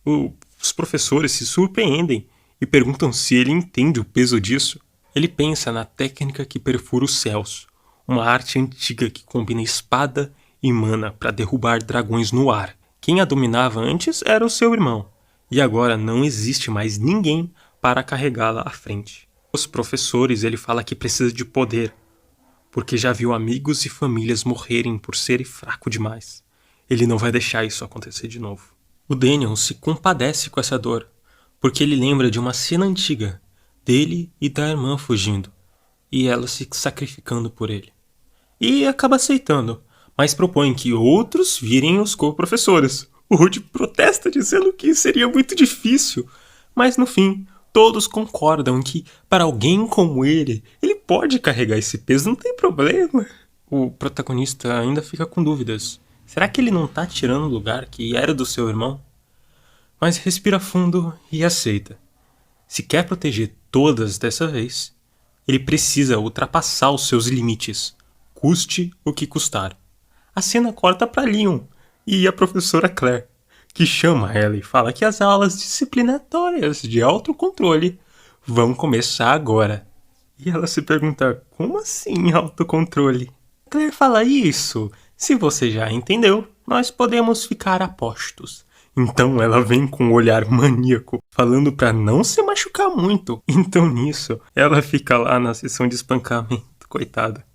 Os professores se surpreendem e perguntam se ele entende o peso disso. Ele pensa na técnica que perfura os céus, uma arte antiga que combina espada e mana para derrubar dragões no ar. Quem a dominava antes era o seu irmão, e agora não existe mais ninguém para carregá-la à frente. Os professores, ele fala que precisa de poder, porque já viu amigos e famílias morrerem por ser fraco demais. Ele não vai deixar isso acontecer de novo. O Daniel se compadece com essa dor, porque ele lembra de uma cena antiga, dele e da irmã fugindo, e ela se sacrificando por ele. E acaba aceitando, mas propõe que outros virem os co-professores. O Rudy protesta dizendo que seria muito difícil, mas no fim, todos concordam que para alguém como ele pode carregar esse peso, não tem problema. O protagonista ainda fica com dúvidas. Será que ele não tá tirando o lugar que era do seu irmão? Mas respira fundo e aceita. Se quer proteger todas dessa vez, ele precisa ultrapassar os seus limites, custe o que custar. A cena corta para Leon e a professora Claire, que chama ela e fala que as aulas disciplinatórias de autocontrole vão começar agora. E ela se pergunta, como assim autocontrole? Claire fala isso, se você já entendeu, nós podemos ficar a postos. Então ela vem com um olhar maníaco, falando pra não se machucar muito. Então nisso, ela fica lá na sessão de espancamento, coitada.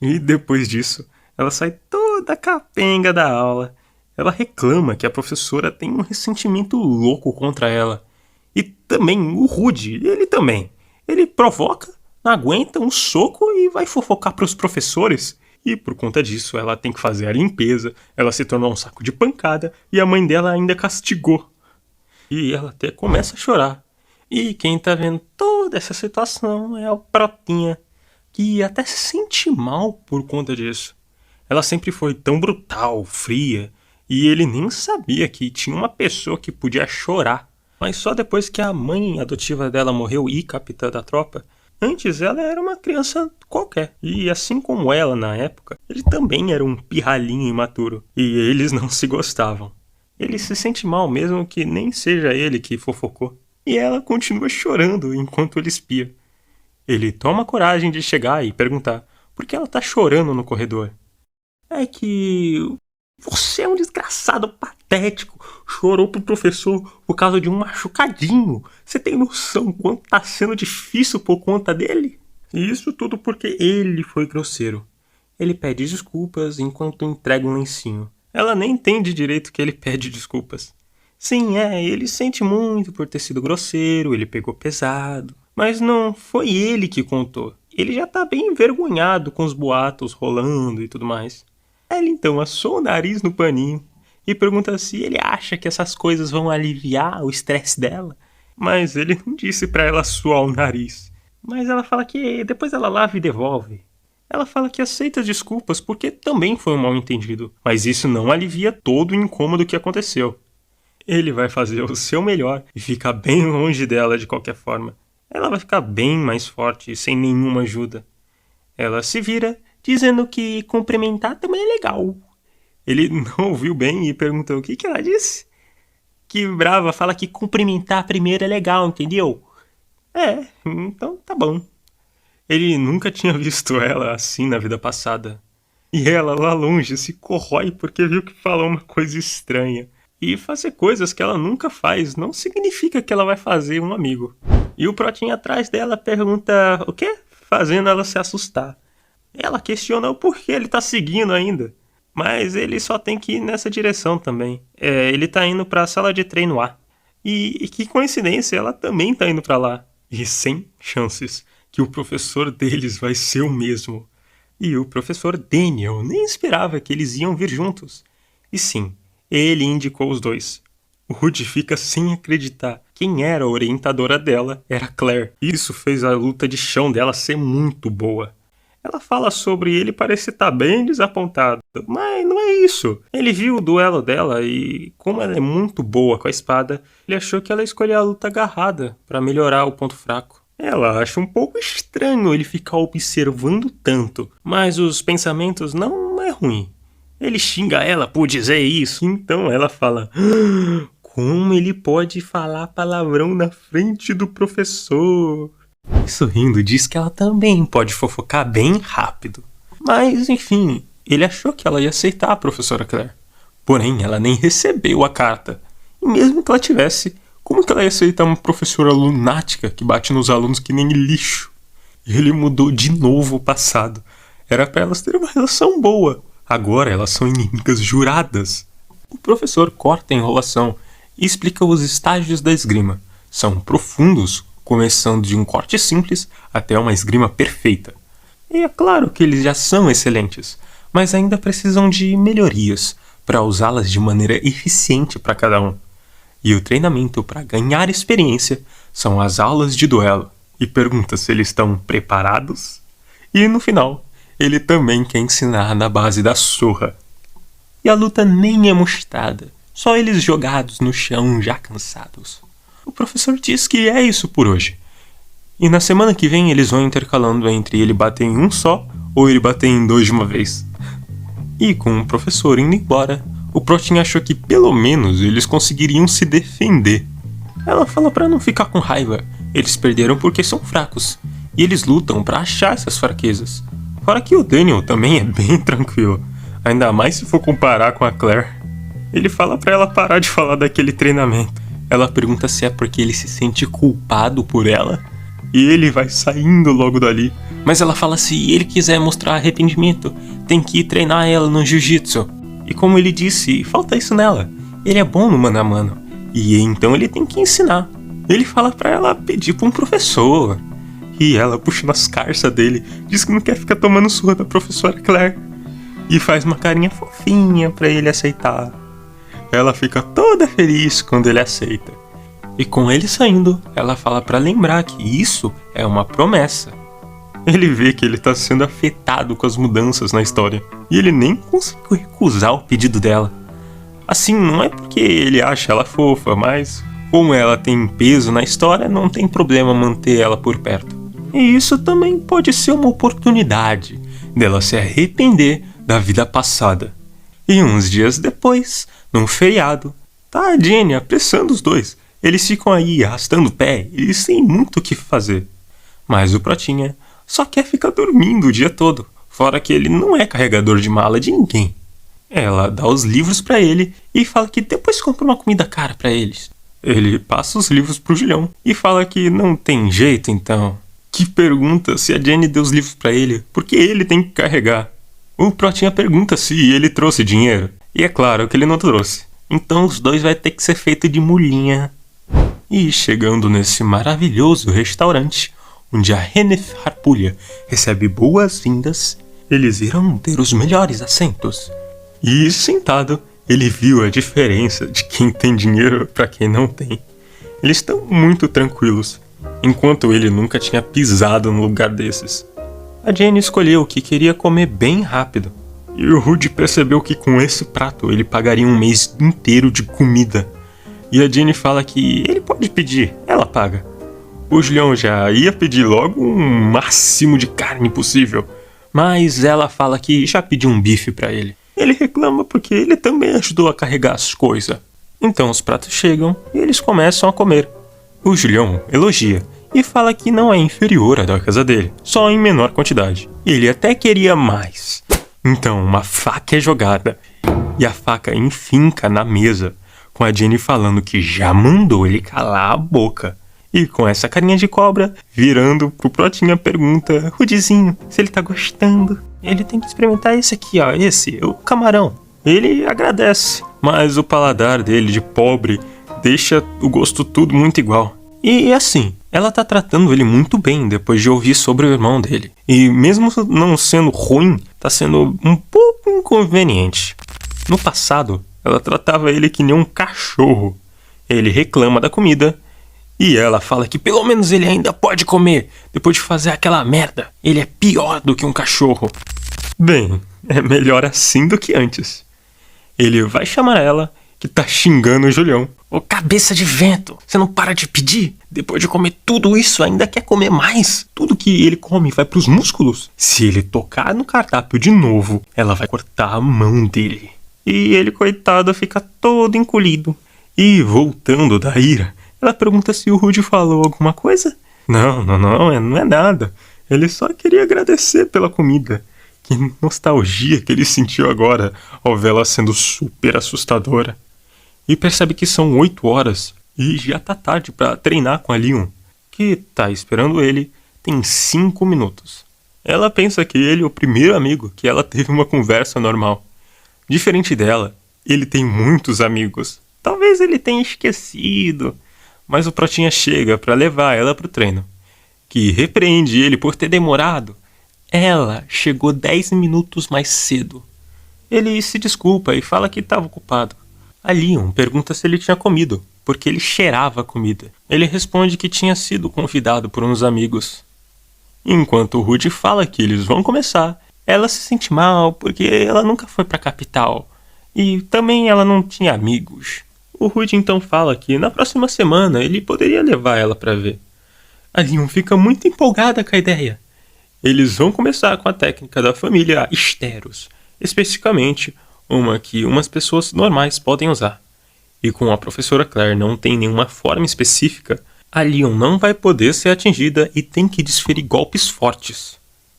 E depois disso, ela sai toda capenga da aula. Ela reclama que a professora tem um ressentimento louco contra ela. E também o Rudy, ele também. Ele provoca, não aguenta um soco e vai fofocar pros professores. E por conta disso, ela tem que fazer a limpeza, ela se tornou um saco de pancada e a mãe dela ainda castigou. E ela até começa a chorar. E quem tá vendo toda essa situação é o Protinha, que até se sente mal por conta disso. Ela sempre foi tão brutal, fria, e ele nem sabia que tinha uma pessoa que podia chorar. Mas só depois que a mãe adotiva dela morreu e capitã da tropa, antes ela era uma criança qualquer. E assim como ela na época, ele também era um pirralhinho imaturo. E eles não se gostavam. Ele se sente mal mesmo que nem seja ele que fofocou. E ela continua chorando enquanto ele espia. Ele toma coragem de chegar e perguntar por que ela tá chorando no corredor. É que você é um desgraçado patético, chorou pro professor por causa de um machucadinho. Você tem noção quanto tá sendo difícil por conta dele? E isso tudo porque ele foi grosseiro. Ele pede desculpas enquanto entrega um lencinho. Ela nem entende direito que ele pede desculpas. Sim, ele sente muito por ter sido grosseiro, ele pegou pesado. Mas não foi ele que contou. Ele já tá bem envergonhado com os boatos rolando e tudo mais. Ela então assou o nariz no paninho e pergunta se ele acha que essas coisas vão aliviar o estresse dela. Mas ele não disse pra ela suar o nariz. Mas ela fala que depois ela lava e devolve. Ela fala que aceita desculpas porque também foi um mal-entendido. Mas isso não alivia todo o incômodo que aconteceu. Ele vai fazer o seu melhor e ficar bem longe dela de qualquer forma. Ela vai ficar bem mais forte sem nenhuma ajuda. Ela se vira dizendo que cumprimentar também é legal. Ele não ouviu bem e perguntou o que ela disse. Que brava, fala que cumprimentar primeiro é legal, entendeu? Então tá bom. Ele nunca tinha visto ela assim na vida passada. E ela lá longe se corrói porque viu que falou uma coisa estranha. E fazer coisas que ela nunca faz não significa que ela vai fazer um amigo. E o Protinho atrás dela pergunta o quê? Fazendo ela se assustar. Ela questiona o porquê ele tá seguindo ainda. Mas ele só tem que ir nessa direção também. Ele tá indo pra sala de treino A. E que coincidência, ela também tá indo pra lá. E sem chances que o professor deles vai ser o mesmo. E o professor Daniel nem esperava que eles iam vir juntos. E sim, ele indicou os dois. O Rudy fica sem acreditar. Quem era a orientadora dela era Claire. Isso fez a luta de chão dela ser muito boa. Ela fala sobre ele parecer estar bem desapontado, mas não é isso. Ele viu o duelo dela e, como ela é muito boa com a espada, ele achou que ela escolheu a luta agarrada para melhorar o ponto fraco. Ela acha um pouco estranho ele ficar observando tanto, mas os pensamentos não é ruim. Ele xinga ela por dizer isso, então ela fala: como ele pode falar palavrão na frente do professor? E sorrindo diz que ela também pode fofocar bem rápido. Mas enfim, ele achou que ela ia aceitar a professora Claire. Porém, ela nem recebeu a carta. E mesmo que ela tivesse, como que ela ia aceitar uma professora lunática que bate nos alunos que nem lixo? E ele mudou de novo o passado. Era pra elas terem uma relação boa. Agora elas são inimigas juradas. O professor corta a enrolação e explica os estágios da esgrima. São profundos, começando de um corte simples até uma esgrima perfeita. E é claro que eles já são excelentes, mas ainda precisam de melhorias para usá-las de maneira eficiente para cada um. E o treinamento para ganhar experiência são as aulas de duelo, e pergunta se eles estão preparados. E no final, ele também quer ensinar na base da surra. E a luta nem é mostrada, só eles jogados no chão já cansados. O professor diz que é isso por hoje. E na semana que vem eles vão intercalando entre ele bater em um só ou ele bater em dois de uma vez. E com o professor indo embora, o Protinho achou que pelo menos eles conseguiriam se defender. Ela fala pra não ficar com raiva. Eles perderam porque são fracos. E eles lutam pra achar essas fraquezas. Fora que o Daniel também é bem tranquilo. Ainda mais se for comparar com a Claire. Ele fala pra ela parar de falar daquele treinamento. Ela pergunta se é porque ele se sente culpado por ela. E ele vai saindo logo dali. Mas ela fala se ele quiser mostrar arrependimento, tem que ir treinar ela no jiu-jitsu. E como ele disse, falta isso nela. Ele é bom no mano a mano. E então ele tem que ensinar. Ele fala pra ela pedir pra um professor. E ela puxa nas carças dele. Diz que não quer ficar tomando surra da professora Claire. E faz uma carinha fofinha pra ele aceitar. Ela fica toda feliz quando ele aceita. E com ele saindo, ela fala pra lembrar que isso é uma promessa. Ele vê que ele tá sendo afetado com as mudanças na história. E ele nem conseguiu recusar o pedido dela. Assim, não é porque ele acha ela fofa, mas como ela tem peso na história, não tem problema manter ela por perto. E isso também pode ser uma oportunidade dela se arrepender da vida passada. E uns dias depois, num feriado, tá a Jenny apressando os dois. Eles ficam aí arrastando o pé, eles têm muito o que fazer. Mas o Protinha só quer ficar dormindo o dia todo, fora que ele não é carregador de mala de ninguém. Ela dá os livros pra ele e fala que depois compra uma comida cara pra eles. Ele passa os livros pro Julião e fala que não tem jeito então. Que pergunta se a Jenny deu os livros pra ele, porque ele tem que carregar. O Protinha pergunta se ele trouxe dinheiro, e é claro que ele não trouxe. Então os dois vai ter que ser feito de mulinha. E chegando nesse maravilhoso restaurante, onde a Reneth Harpulha recebe boas-vindas, eles irão ter os melhores assentos. E sentado, ele viu a diferença de quem tem dinheiro para quem não tem. Eles estão muito tranquilos, enquanto ele nunca tinha pisado num lugar desses. A Jenny escolheu o que queria comer bem rápido, e o Rudy percebeu que com esse prato ele pagaria um mês inteiro de comida. E a Jenny fala que ele pode pedir, ela paga. O Julião já ia pedir logo um máximo de carne possível, mas ela fala que já pediu um bife pra ele. Ele reclama porque ele também ajudou a carregar as coisas. Então os pratos chegam e eles começam a comer. O Julião elogia e fala que não é inferior à da casa dele, só em menor quantidade. Ele até queria mais. Então uma faca é jogada e a faca enfinca na mesa, com a Jenny falando que já mandou ele calar a boca. E com essa carinha de cobra, virando pro Protinha, pergunta: Rudizinho, se ele tá gostando. Ele tem que experimentar esse aqui, ó, o camarão. Ele agradece, mas o paladar dele de pobre deixa o gosto tudo muito igual. E assim, ela tá tratando ele muito bem depois de ouvir sobre o irmão dele. E mesmo não sendo ruim, tá sendo um pouco inconveniente. No passado, ela tratava ele que nem um cachorro. Ele reclama da comida e ela fala que pelo menos ele ainda pode comer depois de fazer aquela merda. Ele é pior do que um cachorro. Bem, é melhor assim do que antes. Ele vai chamar ela, que tá xingando o Julião. Ô cabeça de vento, você não para de pedir? Depois de comer tudo isso, ainda quer comer mais? Tudo que ele come vai pros músculos. Se ele tocar no cardápio de novo, ela vai cortar a mão dele. E ele, coitado, fica todo encolhido. E voltando da ira, ela pergunta se o Rudy falou alguma coisa. Não é nada. Ele só queria agradecer pela comida. Que nostalgia que ele sentiu agora ao vê-la sendo super assustadora. E percebe que são 8 horas e já tá tarde pra treinar com a Leon, que tá esperando ele tem 5 minutos. Ela pensa que ele é o primeiro amigo que ela teve uma conversa normal. Diferente dela, ele tem muitos amigos. Talvez ele tenha esquecido, mas o Protinha chega pra levar ela pro treino, que repreende ele por ter demorado. Ela chegou 10 minutos mais cedo. Ele se desculpa e fala que estava ocupado. A Leon pergunta se ele tinha comido, porque ele cheirava a comida. Ele responde que tinha sido convidado por uns amigos. Enquanto o Rudy fala que eles vão começar, ela se sente mal porque ela nunca foi pra capital. E também ela não tinha amigos. O Rudy então fala que na próxima semana ele poderia levar ela pra ver. A Leon fica muito empolgada com a ideia. Eles vão começar com a técnica da família Esteros, especificamente uma que umas pessoas normais podem usar. E como a professora Claire não tem nenhuma forma específica, a Leon não vai poder ser atingida e tem que desferir golpes fortes.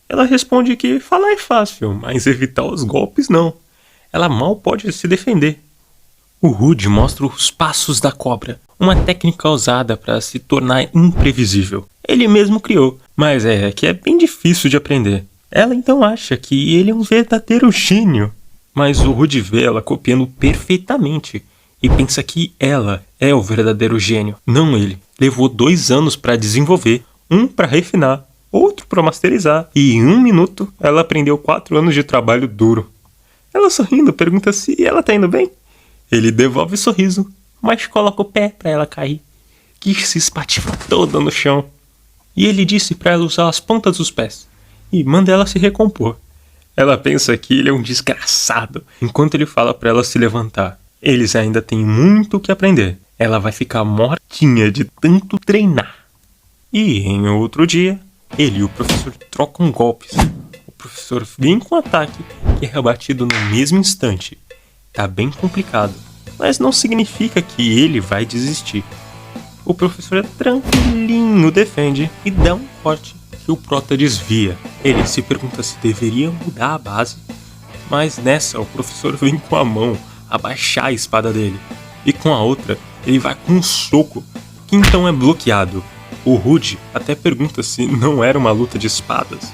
Ela responde que falar é fácil, mas evitar os golpes não. Ela mal pode se defender. O Rudy mostra os passos da cobra, uma técnica usada para se tornar imprevisível. Ele mesmo criou, mas é que é bem difícil de aprender. Ela então acha que ele é um verdadeiro gênio. Mas o Rudy vê ela copiando perfeitamente e pensa que ela é o verdadeiro gênio, não ele. Levou 2 anos para desenvolver, um para refinar, outro para masterizar, e em 1 minuto ela aprendeu 4 anos de trabalho duro. Ela sorrindo pergunta se ela tá indo bem. Ele devolve o sorriso, mas coloca o pé para ela cair, que se espatifa toda no chão. E ele disse para ela usar as pontas dos pés e manda ela se recompor. Ela pensa que ele é um desgraçado, enquanto ele fala para ela se levantar. Eles ainda têm muito o que aprender. Ela vai ficar mortinha de tanto treinar. E em outro dia, ele e o professor trocam golpes. O professor vem com um ataque que é rebatido no mesmo instante. Tá bem complicado, mas não significa que ele vai desistir. O professor é tranquilinho, defende e dá um corte que o Prota desvia. Ele se pergunta se deveria mudar a base, Mas nessa, o professor vem com a mão abaixar a espada dele, e com a outra, ele vai com um soco, que então é bloqueado. O Rude até pergunta se não era uma luta de espadas.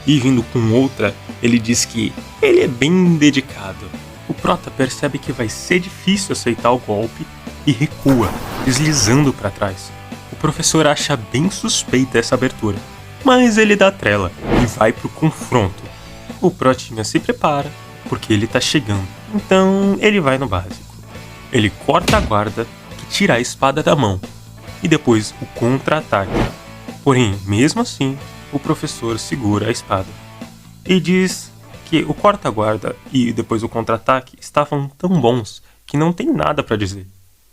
E vindo com outra, ele diz que ele é bem dedicado. O Prota percebe que vai ser difícil aceitar o golpe e recua, deslizando para trás. O professor acha bem suspeita essa abertura, mas ele dá trela e vai pro confronto. O Protinha se prepara, porque ele tá chegando, então ele vai no básico. Ele corta a guarda, que tira a espada da mão, e depois o contra-ataque. Porém, mesmo assim, o professor segura a espada. E diz que o corta-guarda e depois o contra-ataque estavam tão bons que não tem nada para dizer.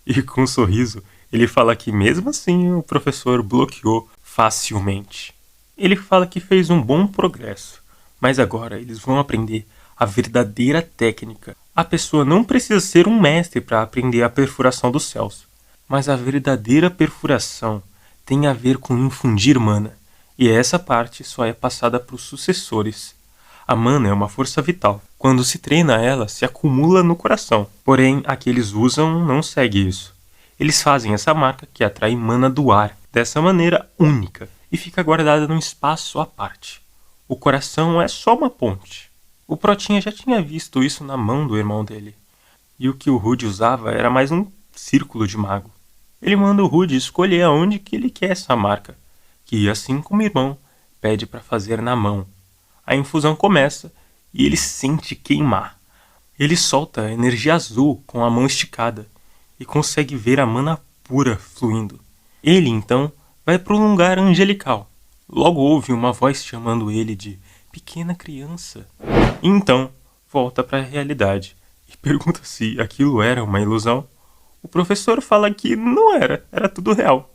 E com um sorriso, ele fala que mesmo assim o professor bloqueou facilmente. Ele fala que fez um bom progresso, mas agora eles vão aprender a verdadeira técnica. A pessoa não precisa ser um mestre para aprender a perfuração dos céus, mas a verdadeira perfuração tem a ver com infundir mana, e essa parte só é passada para os sucessores. A mana é uma força vital. Quando se treina ela, se acumula no coração. Porém, a que eles usam não segue isso. Eles fazem essa marca que atrai mana do ar, dessa maneira única, e fica guardada num espaço à parte. O coração é só uma ponte. O Protinha já tinha visto isso na mão do irmão dele. E o que o Rude usava era mais um círculo de mago. Ele manda o Rude escolher aonde que ele quer essa marca, que assim como o irmão, pede para fazer na mão. A infusão começa e ele sente queimar. Ele solta a energia azul com a mão esticada e consegue ver a mana pura fluindo. Ele então vai para um lugar angelical. Logo ouve uma voz chamando ele de pequena criança. E então volta para a realidade e pergunta se aquilo era uma ilusão. O professor fala que não era, era tudo real.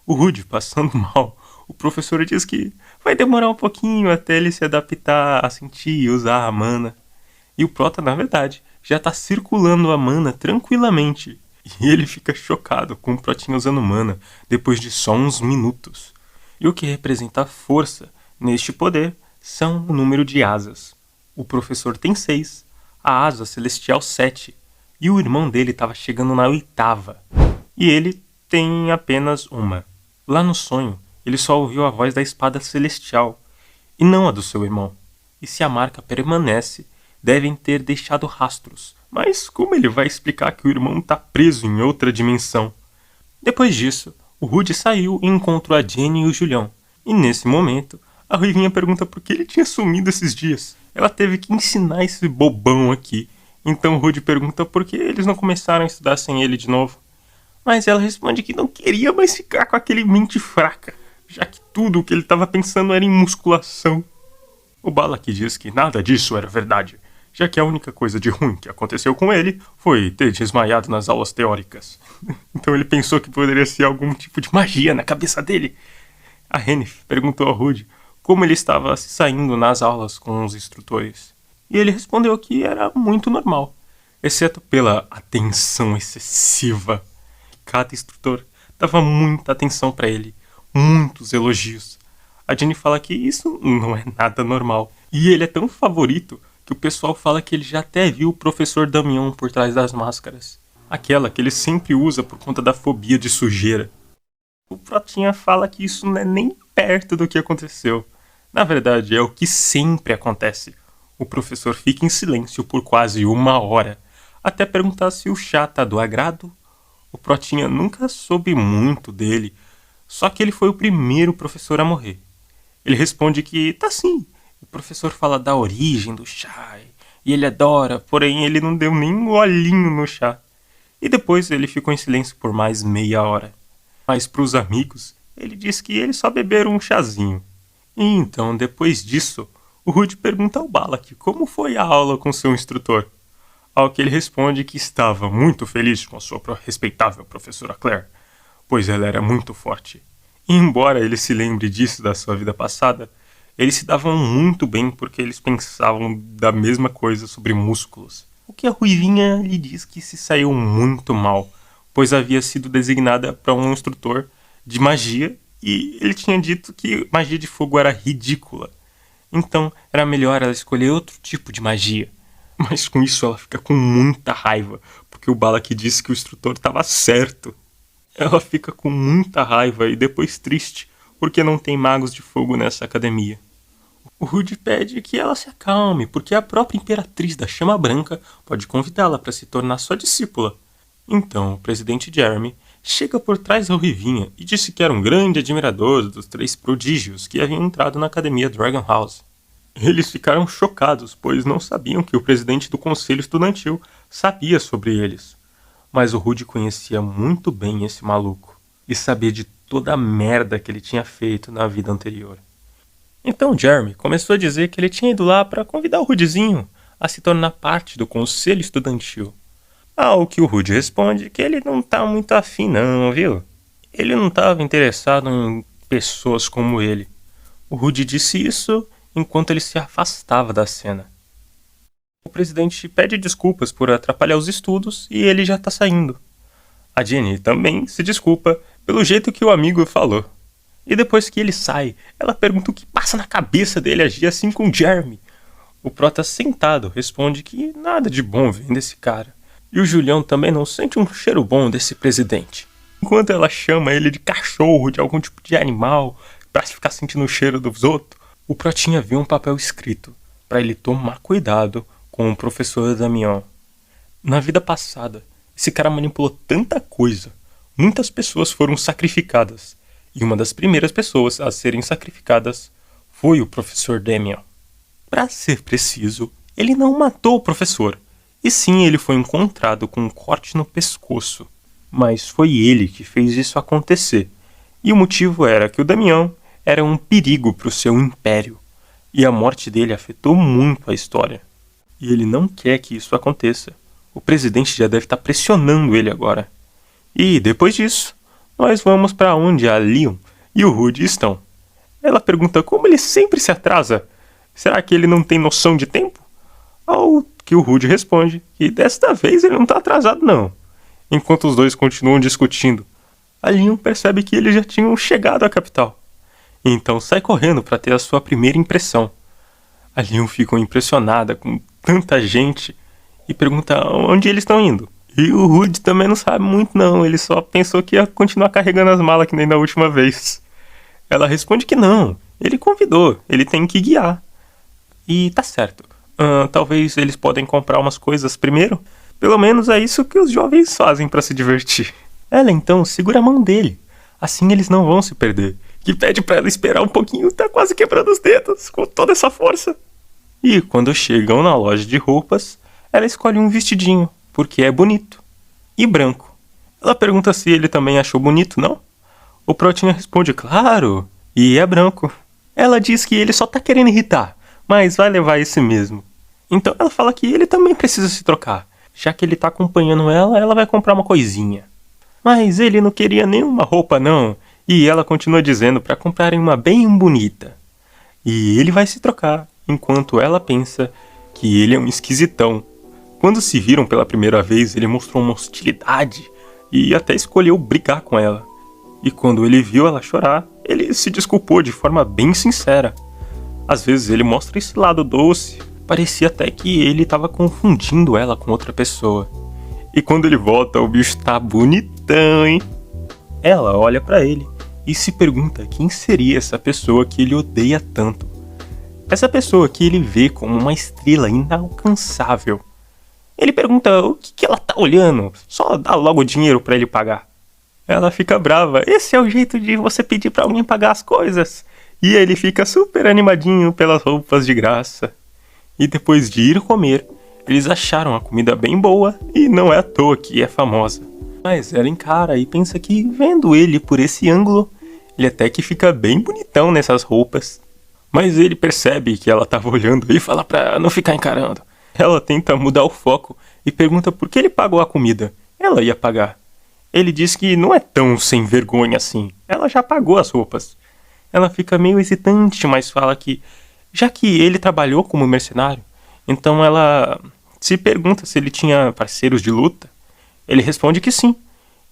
O Rude, passando mal, o professor diz que vai demorar um pouquinho até ele se adaptar a sentir e usar a mana. E o Prota, na verdade, já está circulando a mana tranquilamente. E ele fica chocado com o Protinha usando mana depois de só uns minutos. E o que representa a força neste poder são o número de asas. O professor tem 6, a asa celestial 7, e o irmão dele estava chegando na 8ª. E ele tem apenas uma. Lá no sonho, ele só ouviu a voz da espada celestial, e não a do seu irmão. E se a marca permanece, devem ter deixado rastros. Mas como ele vai explicar que o irmão está preso em outra dimensão? Depois disso, o Rude saiu e encontrou a Jenny e o Julião. E nesse momento, a Ruivinha pergunta por que ele tinha sumido esses dias. Ela teve que ensinar esse bobão aqui. Então o Rude pergunta por que eles não começaram a estudar sem ele de novo. Mas ela responde que não queria mais ficar com aquele mente fraca, já que tudo o que ele estava pensando era em musculação. O Balak diz que nada disso era verdade, já que a única coisa de ruim que aconteceu com ele foi ter desmaiado nas aulas teóricas. Então ele pensou que poderia ser algum tipo de magia na cabeça dele. A Henif perguntou ao Rude como ele estava se saindo nas aulas com os instrutores. E ele respondeu que era muito normal, exceto pela atenção excessiva. Cada instrutor dava muita atenção para ele, muitos elogios. A Jenny fala que isso não é nada normal. E ele é tão favorito que o pessoal fala que ele já até viu o professor Damião por trás das máscaras. Aquela que ele sempre usa por conta da fobia de sujeira. O Protinha fala que isso não é nem perto do que aconteceu. Na verdade, é o que sempre acontece. O professor fica em silêncio por quase 1 hora, até perguntar se o chá tá do agrado. O Protinha nunca soube muito dele, só que ele foi o primeiro professor a morrer. Ele responde que tá sim. O professor fala da origem do chá e ele adora, porém ele não deu nem um olhinho no chá. E depois ele ficou em silêncio por mais meia hora. Mas pros amigos, ele diz que eles só beberam um chazinho. E então, depois disso, o Rude pergunta ao Balak como foi a aula com seu instrutor. Ao que ele responde que estava muito feliz com a sua respeitável professora Claire, pois ela era muito forte. E embora ele se lembre disso da sua vida passada, eles se davam muito bem porque eles pensavam da mesma coisa sobre músculos. O que a Ruivinha lhe diz que se saiu muito mal, pois havia sido designada para um instrutor de magia e ele tinha dito que magia de fogo era ridícula. Então era melhor ela escolher outro tipo de magia. Mas com isso ela fica com muita raiva, porque o Balak disse que o instrutor estava certo. Ela fica com muita raiva e depois triste, porque não tem magos de fogo nessa academia. O Rude pede que ela se acalme, porque a própria Imperatriz da Chama Branca pode convidá-la para se tornar sua discípula. Então o presidente Jeremy chega por trás da Ruivinha e disse que era um grande admirador dos 3 prodígios que haviam entrado na academia Dragon House. Eles ficaram chocados, pois não sabiam que o presidente do conselho estudantil sabia sobre eles. Mas o Rude conhecia muito bem esse maluco e sabia de toda a merda que ele tinha feito na vida anterior. Então Jeremy começou a dizer que ele tinha ido lá para convidar o Rudezinho a se tornar parte do conselho estudantil. Ao que o Rude responde que ele não tá muito afim não, viu? Ele não estava interessado em pessoas como ele. O Rude disse isso enquanto ele se afastava da cena. O presidente pede desculpas por atrapalhar os estudos e ele já tá saindo. A Jenny também se desculpa pelo jeito que o amigo falou. E depois que ele sai, ela pergunta o que passa na cabeça dele agir assim com o Jeremy. O Prota sentado responde que nada de bom vem desse cara. E o Julião também não sente um cheiro bom desse presidente. Enquanto ela chama ele de cachorro, de algum tipo de animal, pra ficar sentindo o cheiro dos outros, o Protinha vê um papel escrito para ele tomar cuidado com o professor Damião. Na vida passada, esse cara manipulou tanta coisa. Muitas pessoas foram sacrificadas. E uma das primeiras pessoas a serem sacrificadas foi o professor Damian. Para ser preciso, ele não matou o professor, e sim ele foi encontrado com um corte no pescoço. Mas foi ele que fez isso acontecer, e o motivo era que o Damian era um perigo para o seu império, e a morte dele afetou muito a história. E ele não quer que isso aconteça. O presidente já deve estar pressionando ele agora. E depois disso, nós vamos para onde a Leon e o Rude estão. Ela pergunta como ele sempre se atrasa. Será que ele não tem noção de tempo? Ao que o Rude responde que desta vez ele não está atrasado não. Enquanto os dois continuam discutindo, a Leon percebe que eles já tinham chegado à capital. Então sai correndo para ter a sua primeira impressão. A Leon fica impressionada com tanta gente e pergunta onde eles estão indo. E o Rude também não sabe muito não, ele só pensou que ia continuar carregando as malas que nem da última vez. Ela responde que não, ele convidou, ele tem que guiar. E tá certo, talvez eles podem comprar umas coisas primeiro? Pelo menos é isso que os jovens fazem para se divertir. Ela então segura a mão dele, assim eles não vão se perder. Que pede para ela esperar um pouquinho, tá quase quebrando os dedos com toda essa força. E quando chegam na loja de roupas, ela escolhe um vestidinho, porque é bonito. E branco. Ela pergunta se ele também achou bonito, não? O Protinha responde, claro, e é branco. Ela diz que ele só tá querendo irritar, mas vai levar esse mesmo. Então ela fala que ele também precisa se trocar. Já que ele tá acompanhando ela, ela vai comprar uma coisinha. Mas ele não queria nenhuma roupa não, e ela continua dizendo para comprarem uma bem bonita. E ele vai se trocar, enquanto ela pensa que ele é um esquisitão. Quando se viram pela primeira vez, ele mostrou uma hostilidade e até escolheu brigar com ela. E quando ele viu ela chorar, ele se desculpou de forma bem sincera. Às vezes ele mostra esse lado doce, parecia até que ele estava confundindo ela com outra pessoa. E quando ele volta, o bicho tá bonitão, hein? Ela olha pra ele e se pergunta quem seria essa pessoa que ele odeia tanto. Essa pessoa que ele vê como uma estrela inalcançável. Ele pergunta o que ela tá olhando, só dá logo o dinheiro pra ele pagar. Ela fica brava, esse é o jeito de você pedir pra alguém pagar as coisas. E ele fica super animadinho pelas roupas de graça. E depois de ir comer, eles acharam a comida bem boa e não é à toa que é famosa. Mas ela encara e pensa que, vendo ele por esse ângulo, ele até que fica bem bonitão nessas roupas. Mas ele percebe que ela estava olhando e fala pra não ficar encarando. Ela tenta mudar o foco e pergunta por que ele pagou a comida. Ela ia pagar. Ele diz que não é tão sem vergonha assim. Ela já pagou as roupas. Ela fica meio hesitante, mas fala que, já que ele trabalhou como mercenário, então ela se pergunta se ele tinha parceiros de luta. Ele responde que sim,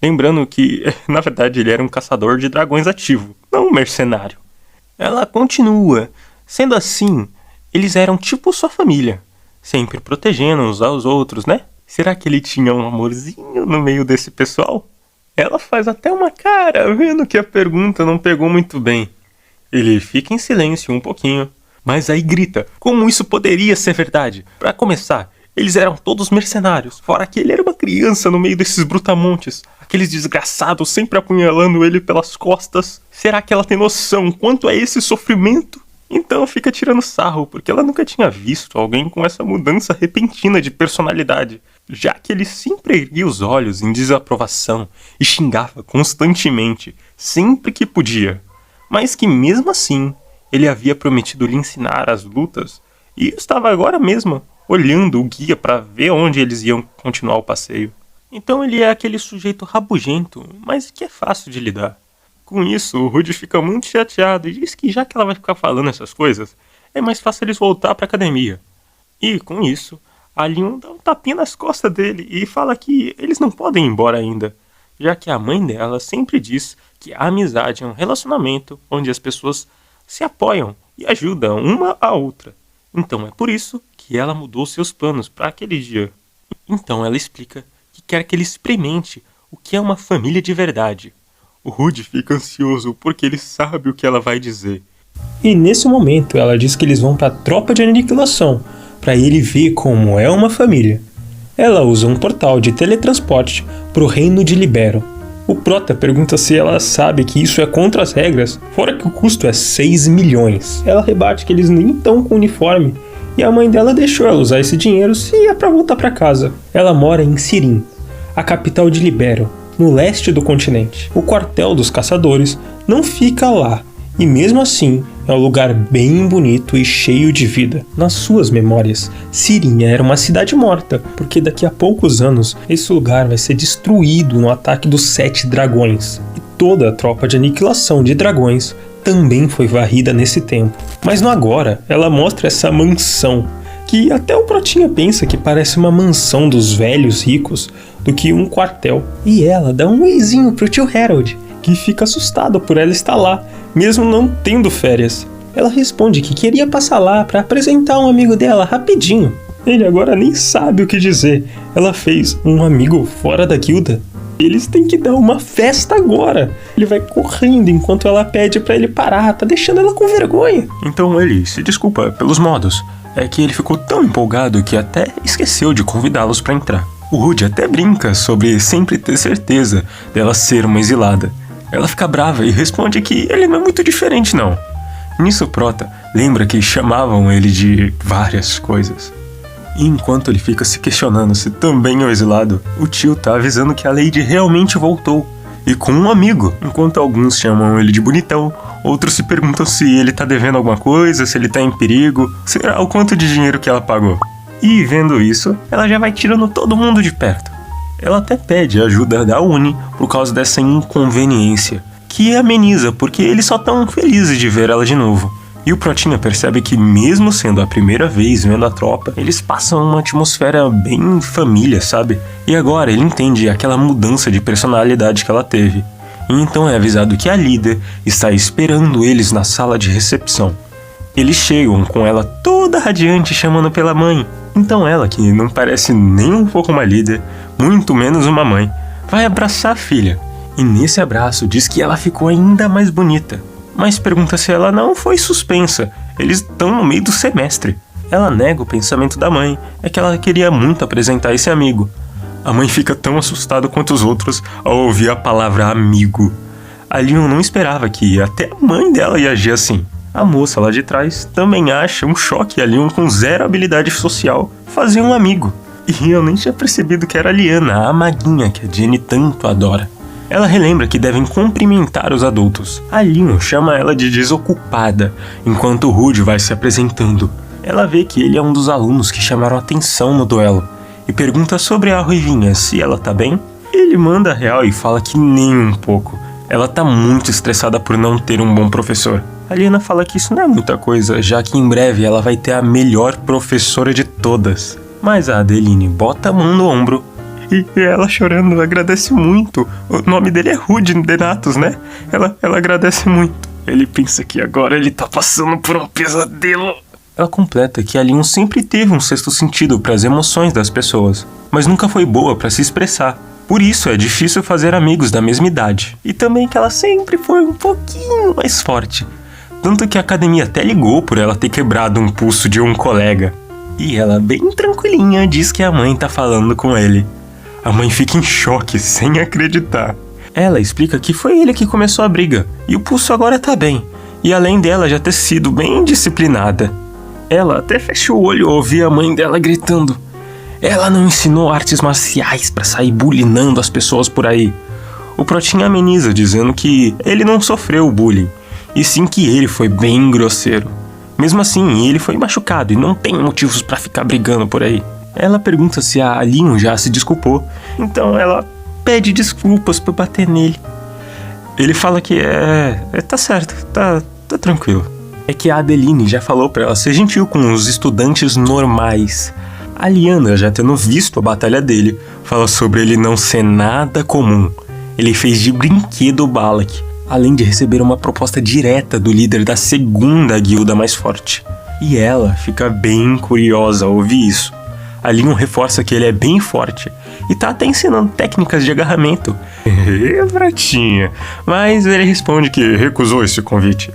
lembrando que, na verdade, ele era um caçador de dragões ativo, não um mercenário. Ela continua, sendo assim, eles eram tipo sua família. sempre protegendo uns aos outros, né? Será que ele tinha um amorzinho no meio desse pessoal? Ela faz até uma cara, vendo que a pergunta não pegou muito bem. Ele fica em silêncio um pouquinho, mas aí grita, como isso poderia ser verdade? Pra começar, eles eram todos mercenários, fora que ele era uma criança no meio desses brutamontes. Aqueles desgraçados sempre apunhalando ele pelas costas. Será que ela tem noção quanto é esse sofrimento? Então fica tirando sarro, porque ela nunca tinha visto alguém com essa mudança repentina de personalidade, já que ele sempre erguia os olhos em desaprovação e xingava constantemente, sempre que podia, mas que mesmo assim ele havia prometido lhe ensinar as lutas e estava agora mesmo olhando o guia para ver onde eles iam continuar o passeio. Então ele é aquele sujeito rabugento, mas que é fácil de lidar. Com isso, o Rudy fica muito chateado e diz que já que ela vai ficar falando essas coisas, é mais fácil eles voltar para a academia. E com isso, a Leon dá um tapinha nas costas dele e fala que eles não podem ir embora ainda, já que a mãe dela sempre diz que a amizade é um relacionamento onde as pessoas se apoiam e ajudam uma a outra. Então é por isso que ela mudou seus planos para aquele dia. Então ela explica que quer que ele experimente o que é uma família de verdade. O Rudy fica ansioso porque ele sabe o que ela vai dizer. E nesse momento ela diz que eles vão para a tropa de aniquilação, para ele ver como é uma família. Ela usa um portal de teletransporte para o reino de Libero. O Prota pergunta se ela sabe que isso é contra as regras, fora que o custo é 6 milhões. Ela rebate que eles nem estão com uniforme, e a mãe dela deixou ela usar esse dinheiro se é para voltar para casa. Ela mora em Sirim, a capital de Libero, no leste do continente. O quartel dos caçadores não fica lá, e mesmo assim é um lugar bem bonito e cheio de vida. Nas suas memórias, Sirim era uma cidade morta, porque daqui a poucos anos esse lugar vai ser destruído no ataque dos 7 dragões, e toda a tropa de aniquilação de dragões também foi varrida nesse tempo. Mas no agora, ela mostra essa mansão, que até o Protinha pensa que parece uma mansão dos velhos ricos do que um quartel. E ela dá um oizinho pro tio Harold, que fica assustado por ela estar lá, mesmo não tendo férias. Ela responde que queria passar lá para apresentar um amigo dela rapidinho. Ele agora nem sabe o que dizer. Ela fez um amigo fora da guilda. Eles têm que dar uma festa agora. Ele vai correndo enquanto ela pede para ele parar, tá deixando ela com vergonha. Então ele se desculpa pelos modos. É que ele ficou tão empolgado que até esqueceu de convidá-los para entrar. O Rudy até brinca sobre sempre ter certeza dela ser uma exilada. Ela fica brava e responde que ele não é muito diferente não. Nisso Prota lembra que chamavam ele de várias coisas. E enquanto ele fica se questionando se também é o exilado, o tio tá avisando que a Lady realmente voltou. E com um amigo, enquanto alguns chamam ele de bonitão, outros se perguntam se ele tá devendo alguma coisa, se ele tá em perigo, será o quanto de dinheiro que ela pagou. E vendo isso, ela já vai tirando todo mundo de perto. Ela até pede a ajuda da Uni por causa dessa inconveniência, que ameniza porque eles só tão felizes de ver ela de novo. E o Protinha percebe que mesmo sendo a primeira vez vendo a tropa, eles passam uma atmosfera bem família, sabe? E agora ele entende aquela mudança de personalidade que ela teve. E então é avisado que a líder está esperando eles na sala de recepção. Eles chegam com ela toda radiante chamando pela mãe. Então ela, que não parece nem um pouco uma líder, muito menos uma mãe, vai abraçar a filha. E nesse abraço diz que ela ficou ainda mais bonita. Mas pergunta se ela não foi suspensa. Eles estão no meio do semestre. Ela nega o pensamento da mãe. É que ela queria muito apresentar esse amigo. A mãe fica tão assustada quanto os outros ao ouvir a palavra amigo. A Leon não esperava que até a mãe dela ia agir assim. A moça lá de trás também acha um choque a Leon com zero habilidade social fazer um amigo. E eu nem tinha percebido que era a Liana, a maguinha que a Jenny tanto adora. Ela relembra que devem cumprimentar os adultos. A Leon chama ela de desocupada, enquanto o Rudy vai se apresentando. Ela vê que ele é um dos alunos que chamaram atenção no duelo, e pergunta sobre a Ruivinha se ela tá bem. Ele manda a real e fala que nem um pouco. Ela tá muito estressada por não ter um bom professor. A Liana fala que isso não é muita coisa, já que em breve ela vai ter a melhor professora de todas. Mas a Adeline bota a mão no ombro e ela chorando agradece muito. O nome dele é Rudy Denatus, né? Ela agradece muito. Ele pensa que agora ele tá passando por um pesadelo. Ela completa que a Leon sempre teve um sexto sentido para as emoções das pessoas, mas nunca foi boa para se expressar. Por isso é difícil fazer amigos da mesma idade. E também que ela sempre foi um pouquinho mais forte. Tanto que a academia até ligou por ela ter quebrado um pulso de um colega. E ela, bem tranquilinha, diz que a mãe tá falando com ele. A mãe fica em choque, sem acreditar. Ela explica que foi ele que começou a briga, e o pulso agora tá bem. E além dela já ter sido bem disciplinada. Ela até fecha o olho ao ouvir a mãe dela gritando. Ela não ensinou artes marciais pra sair bulinando as pessoas por aí. O Protinha ameniza dizendo que ele não sofreu bullying, e sim que ele foi bem grosseiro. Mesmo assim, ele foi machucado e não tem motivos pra ficar brigando por aí. Ela pergunta se a Leon já se desculpou, então ela pede desculpas por bater nele. Ele fala que tá certo, tá tranquilo. É que a Adeline já falou pra ela ser gentil com os estudantes normais. A Liana, já tendo visto a batalha dele, fala sobre ele não ser nada comum. Ele fez de brinquedo o Balak, além de receber uma proposta direta do líder da segunda guilda mais forte. E ela fica bem curiosa ao ouvir isso. A Leon reforça que ele é bem forte e tá até ensinando técnicas de agarramento. Pratinha. Mas ele responde que recusou esse convite.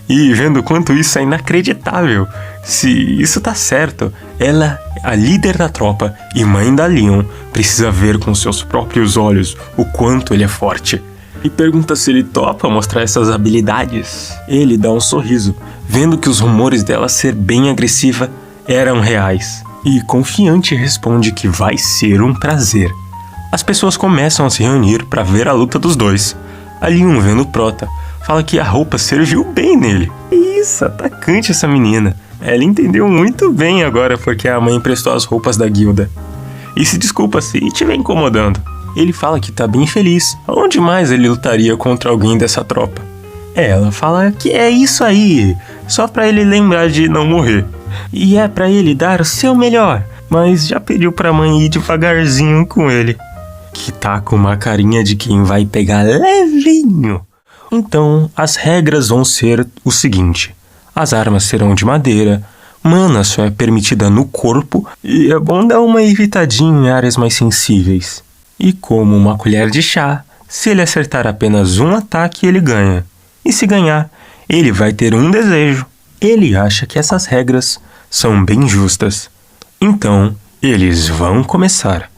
E vendo quanto isso é inacreditável, se isso tá certo, ela, a líder da tropa e mãe da Leon, precisa ver com seus próprios olhos o quanto ele é forte. E pergunta se ele topa mostrar essas habilidades. Ele dá um sorriso, vendo que os rumores dela ser bem agressiva eram reais. E confiante responde que vai ser um prazer. As pessoas começam a se reunir para ver a luta dos dois. A Leon, vendo o Prota, fala que a roupa serviu bem nele. Isso, atacante essa menina. Ela entendeu muito bem agora porque a mãe emprestou as roupas da guilda. E se desculpa se estiver incomodando. Ele fala que tá bem feliz. Aonde mais ele lutaria contra alguém dessa tropa? Ela fala que é isso aí, só pra ele lembrar de não morrer. E é pra ele dar o seu melhor, mas já pediu pra mãe ir devagarzinho com ele. Que tá com uma carinha de quem vai pegar levinho. Então, as regras vão ser o seguinte. As armas serão de madeira, mana só é permitida no corpo e é bom dar uma evitadinha em áreas mais sensíveis. E como uma colher de chá, se ele acertar apenas um ataque, ele ganha. E se ganhar, ele vai ter um desejo. Ele acha que essas regras são bem justas. Então, eles vão começar.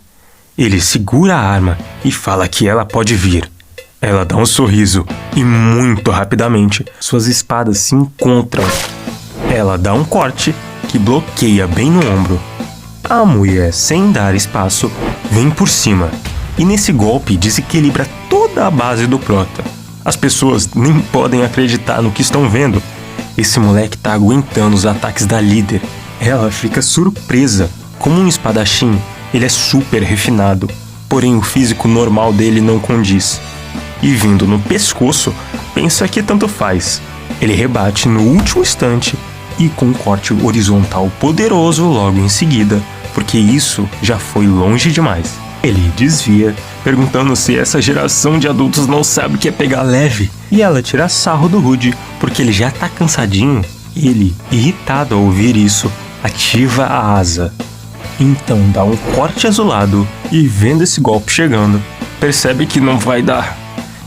Ele segura a arma e fala que ela pode vir. Ela dá um sorriso e muito rapidamente suas espadas se encontram. Ela dá um corte que bloqueia bem no ombro. A mulher, sem dar espaço, vem por cima e nesse golpe desequilibra toda a base do Prota. As pessoas nem podem acreditar no que estão vendo. Esse moleque tá aguentando os ataques da líder. Ela fica surpresa. Como um espadachim, ele é super refinado, porém o físico normal dele não condiz. E vindo no pescoço, pensa que tanto faz. Ele rebate no último instante e com um corte horizontal poderoso logo em seguida, porque isso já foi longe demais. Ele desvia, perguntando se essa geração de adultos não sabe o que é pegar leve. E ela tira sarro do Rude, porque ele já tá cansadinho. Ele, irritado ao ouvir isso, ativa a asa. Então dá um corte azulado e, vendo esse golpe chegando, percebe que não vai dar.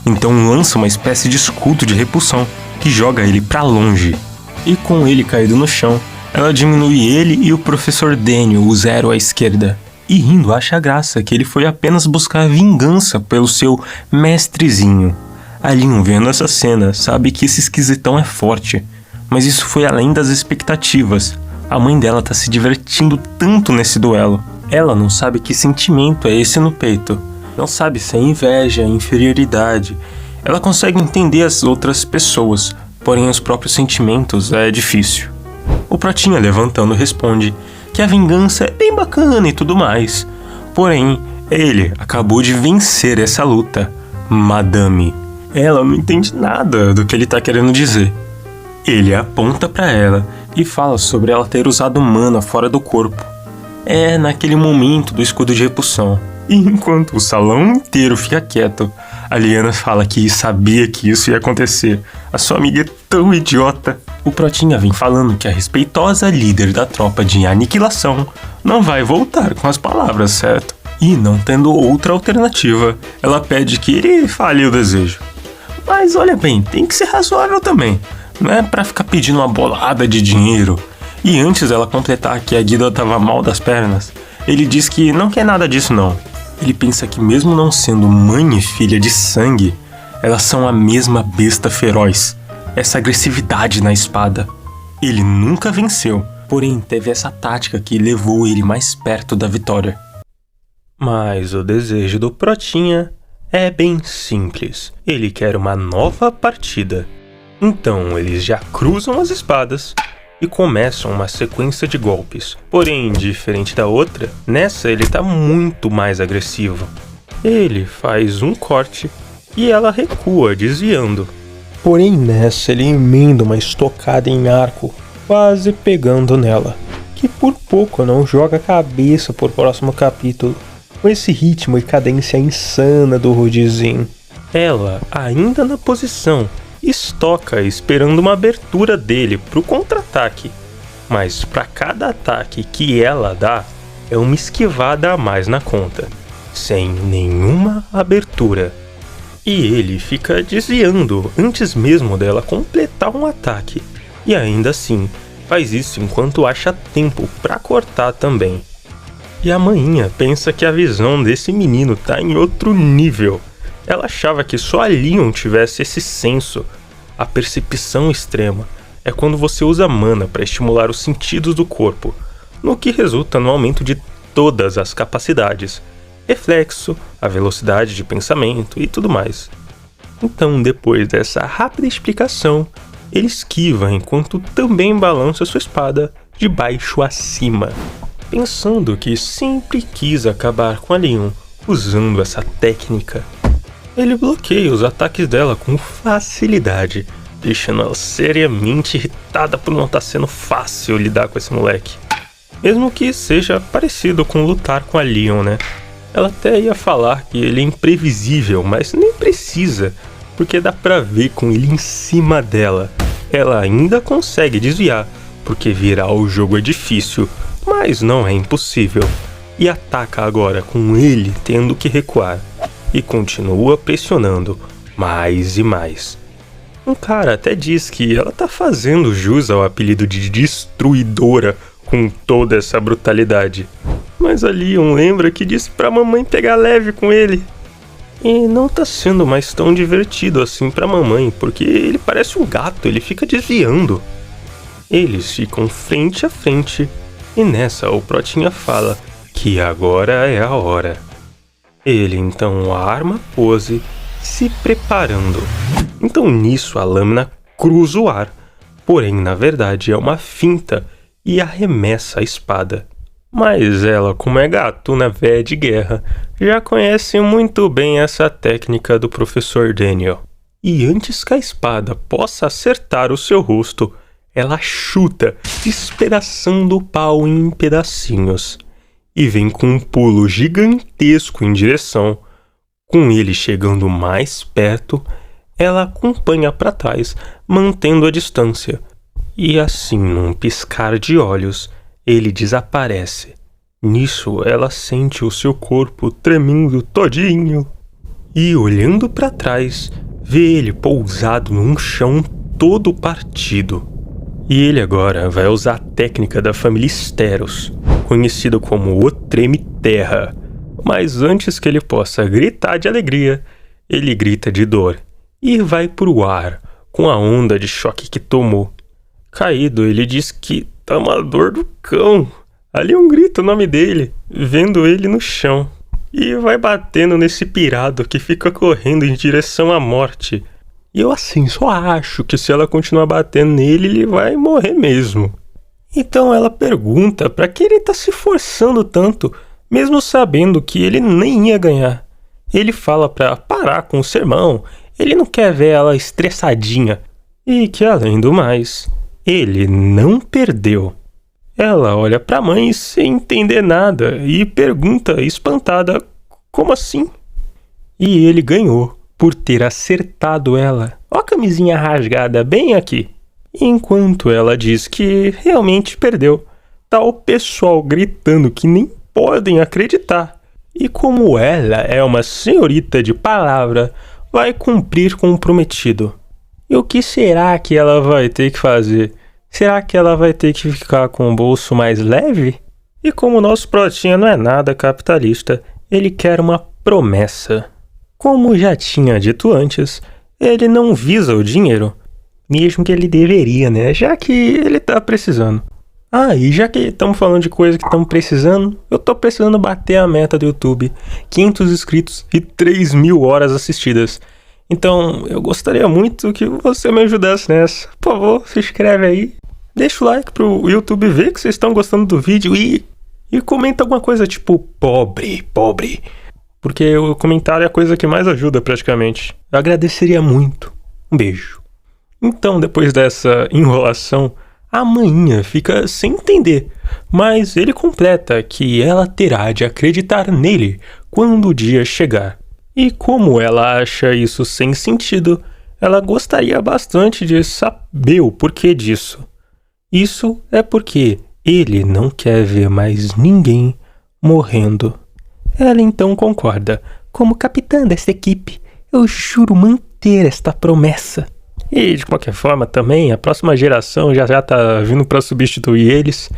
Então lança uma espécie de escudo de repulsão que joga ele pra longe. E com ele caído no chão, ela diminui ele e o professor Daniel, o zero à esquerda. E rindo acha graça que ele foi apenas buscar vingança pelo seu mestrezinho. A Leon, vendo essa cena, sabe que esse esquisitão é forte, mas isso foi além das expectativas. A mãe dela tá se divertindo tanto nesse duelo. Ela não sabe que sentimento é esse no peito. Não sabe se é inveja, inferioridade. Ela consegue entender as outras pessoas, porém os próprios sentimentos é difícil. O Protinha, levantando, responde que a vingança é bem bacana e tudo mais. Porém, ele acabou de vencer essa luta, Madame. Ela não entende nada do que ele tá querendo dizer. Ele aponta pra ela e fala sobre ela ter usado mana fora do corpo. É naquele momento do escudo de repulsão. E enquanto o salão inteiro fica quieto, a Liana fala que sabia que isso ia acontecer. A sua amiga é tão idiota. O Protinha vem falando que a respeitosa líder da tropa de aniquilação não vai voltar com as palavras, certo? E não tendo outra alternativa, ela pede que ele fale o desejo. Mas olha bem, tem que ser razoável também, não é pra ficar pedindo uma bolada de dinheiro. E antes dela completar que a Guida tava mal das pernas, ele diz que não quer nada disso não. Ele pensa que mesmo não sendo mãe e filha de sangue, elas são a mesma besta feroz, essa agressividade na espada. Ele nunca venceu, porém teve essa tática que levou ele mais perto da vitória. Mas o desejo do Protinha é bem simples. Ele quer uma nova partida. Então eles já cruzam as espadas e começam uma sequência de golpes. Porém, diferente da outra, nessa ele tá muito mais agressivo. Ele faz um corte e ela recua, desviando. Porém, nessa ele emenda uma estocada em arco, quase pegando nela, que por pouco não joga a cabeça pro próximo capítulo, com esse ritmo e cadência insana do Rudizinho. Ela, ainda na posição, estoca esperando uma abertura dele pro contra-ataque, mas para cada ataque que ela dá, é uma esquivada a mais na conta, sem nenhuma abertura. E ele fica desviando antes mesmo dela completar um ataque, e ainda assim faz isso enquanto acha tempo para cortar também. E a maninha pensa que a visão desse menino tá em outro nível. Ela achava que só a Leon tivesse esse senso. A percepção extrema é quando você usa mana para estimular os sentidos do corpo, no que resulta no aumento de todas as capacidades, reflexo, a velocidade de pensamento e tudo mais. Então, depois dessa rápida explicação, ele esquiva enquanto também balança sua espada de baixo a cima, pensando que sempre quis acabar com a Leon usando essa técnica. Ele bloqueia os ataques dela com facilidade, deixando ela seriamente irritada por não estar sendo fácil lidar com esse moleque. Mesmo que seja parecido com lutar com a Leon, né? Ela até ia falar que ele é imprevisível, mas nem precisa, porque dá pra ver com ele em cima dela. Ela ainda consegue desviar, porque virar o jogo é difícil, mas não é impossível. E ataca agora com ele tendo que recuar. E continua pressionando mais e mais. Um cara até diz que ela tá fazendo jus ao apelido de destruidora com toda essa brutalidade. Mas a Leon lembra que disse pra mamãe pegar leve com ele. E não tá sendo mais tão divertido assim pra mamãe, porque ele parece um gato, ele fica desviando. Eles ficam frente a frente, e nessa o Protinha fala que agora é a hora. Ele então arma a pose, se preparando. Então nisso a lâmina cruza o ar, porém na verdade é uma finta e arremessa a espada. Mas ela, como é gatuna véia de guerra, já conhece muito bem essa técnica do professor Daniel. E antes que a espada possa acertar o seu rosto, ela chuta, despedaçando o pau em pedacinhos. E vem com um pulo gigantesco em direção. Com ele chegando mais perto, ela acompanha para trás, mantendo a distância. E assim, num piscar de olhos, ele desaparece. Nisso, ela sente o seu corpo tremendo todinho. E olhando para trás, vê ele pousado num chão todo partido. E ele agora vai usar a técnica da família Steros, conhecida como o Treme-Terra. Mas antes que ele possa gritar de alegria, ele grita de dor e vai pro ar com a onda de choque que tomou. Caído, ele diz que tá uma dor do cão. Ali grita o nome dele, vendo ele no chão. E vai batendo nesse pirado que fica correndo em direção à morte. E eu assim, só acho que se ela continuar batendo nele, ele vai morrer mesmo. Então ela pergunta pra que ele tá se forçando tanto, mesmo sabendo que ele nem ia ganhar. Ele fala pra parar com o sermão, ele não quer ver ela estressadinha. E que além do mais, ele não perdeu. Ela olha pra mãe sem entender nada e pergunta espantada, como assim? E ele ganhou por ter acertado ela. Ó a camisinha rasgada bem aqui. Enquanto ela diz que realmente perdeu, tá o pessoal gritando que nem podem acreditar. E como ela é uma senhorita de palavra, vai cumprir com o prometido. E o que será que ela vai ter que fazer? Será que ela vai ter que ficar com o bolso mais leve? E como o nosso Protinha não é nada capitalista, ele quer uma promessa. Como já tinha dito antes, ele não visa o dinheiro, mesmo que ele deveria, né? Já que ele tá precisando. E já que estamos falando de coisa que estamos precisando, eu tô precisando bater a meta do YouTube. 500 inscritos e 3.000 horas assistidas. Então, eu gostaria muito que você me ajudasse nessa. Por favor, se inscreve aí. Deixa o like pro YouTube ver que vocês estão gostando do vídeo e comenta alguma coisa tipo pobre. Porque o comentário é a coisa que mais ajuda praticamente. Eu agradeceria muito. Um beijo. Então, depois dessa enrolação, a maninha fica sem entender, mas ele completa que ela terá de acreditar nele quando o dia chegar. E como ela acha isso sem sentido, ela gostaria bastante de saber o porquê disso. Isso é porque ele não quer ver mais ninguém morrendo. Ela então concorda. Como capitã desta equipe, eu juro manter esta promessa. E de qualquer forma também, a próxima geração já tá vindo para substituir eles.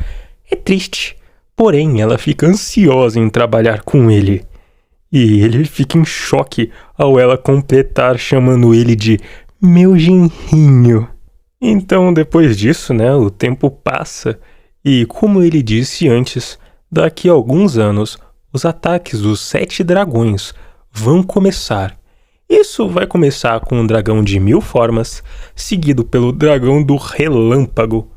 É triste, porém ela fica ansiosa em trabalhar com ele. E ele fica em choque ao ela completar chamando ele de meu genrinho. Então depois disso, né, o tempo passa e como ele disse antes, daqui a alguns anos os ataques dos 7 dragões vão começar. Isso vai começar com um dragão de 1000 formas, seguido pelo dragão do relâmpago.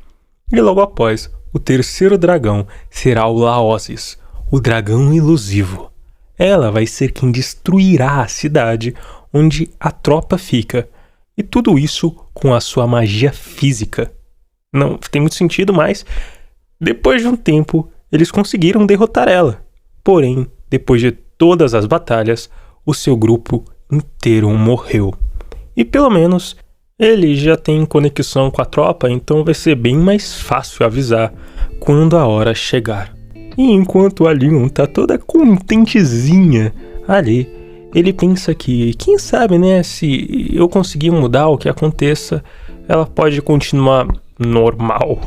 E logo após, o terceiro dragão será o Laozes, o dragão ilusivo. Ela vai ser quem destruirá a cidade onde a tropa fica. E tudo isso com a sua magia física. Não tem muito sentido, mas depois de um tempo, eles conseguiram derrotar ela. Porém, depois de todas as batalhas, o seu grupo inteiro morreu. E pelo menos ele já tem conexão com a tropa, então vai ser bem mais fácil avisar quando a hora chegar. E enquanto a Leon tá toda contentezinha ali, ele pensa que, quem sabe, né, se eu conseguir mudar o que aconteça, ela pode continuar normal.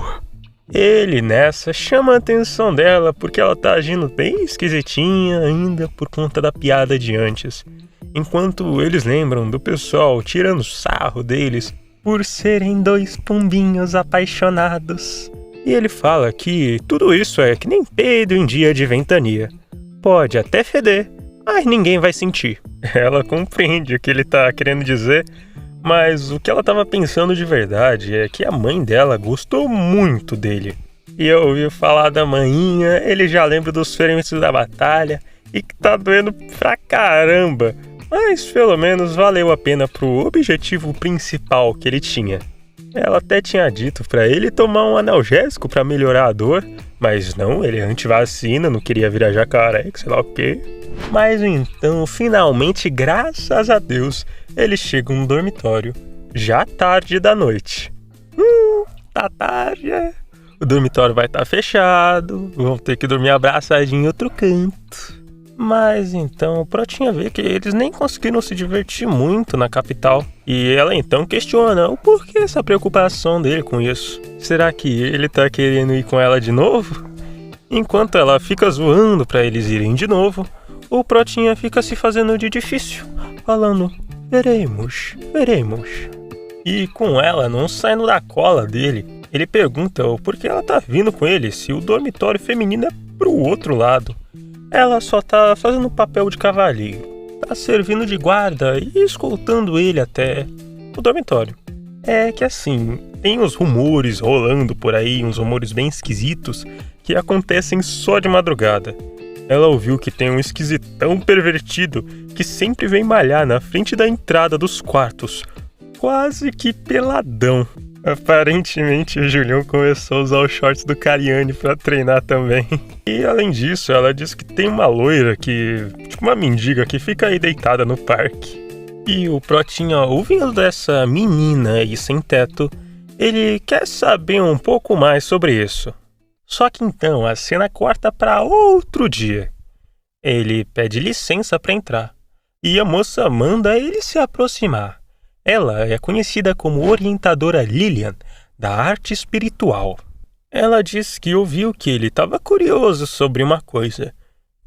Ele nessa chama a atenção dela porque ela tá agindo bem esquisitinha ainda por conta da piada de antes. Enquanto eles lembram do pessoal tirando sarro deles por serem 2 pombinhos apaixonados. E ele fala que tudo isso é que nem peido em dia de ventania. Pode até feder, mas ninguém vai sentir. Ela compreende o que ele tá querendo dizer, mas o que ela tava pensando de verdade é que a mãe dela gostou muito dele. E eu ouvi falar da maninha, ele já lembra dos ferimentos da batalha e que tá doendo pra caramba. Mas pelo menos valeu a pena pro objetivo principal que ele tinha. Ela até tinha dito pra ele tomar um analgésico pra melhorar a dor, mas não, ele é antivacina, não queria virar jacaré, sei lá o quê. Mas então, finalmente, graças a Deus, ele chega no dormitório, já tarde da noite. Tá tarde, é. O dormitório vai estar fechado, vão ter que dormir abraçadinho em outro canto. Mas então o Protinha vê que eles nem conseguiram se divertir muito na capital. E ela então questiona o porquê essa preocupação dele com isso. Será que ele tá querendo ir com ela de novo? Enquanto ela fica zoando pra eles irem de novo, o Protinha fica se fazendo de difícil, falando, veremos. E com ela não saindo da cola dele, ele pergunta o porquê ela tá vindo com ele se o dormitório feminino é pro outro lado. Ela só tá fazendo o papel de cavalheiro, tá servindo de guarda e escoltando ele até o dormitório. É que assim, tem uns rumores rolando por aí, uns rumores bem esquisitos, que acontecem só de madrugada. Ela ouviu que tem um esquisitão pervertido que sempre vem malhar na frente da entrada dos quartos, quase que peladão. Aparentemente o Julião começou a usar os shorts do Cariani pra treinar também. E além disso, ela diz que tem uma loira que, tipo uma mendiga, que fica aí deitada no parque. E o Protinha, ouvindo dessa menina aí sem teto, Ele quer saber um pouco mais sobre isso. Só que então a cena corta para outro dia. Ele pede licença para entrar e a moça manda ele se aproximar. Ela é conhecida como orientadora Lillian, da arte espiritual. Ela diz que ouviu que ele estava curioso sobre uma coisa.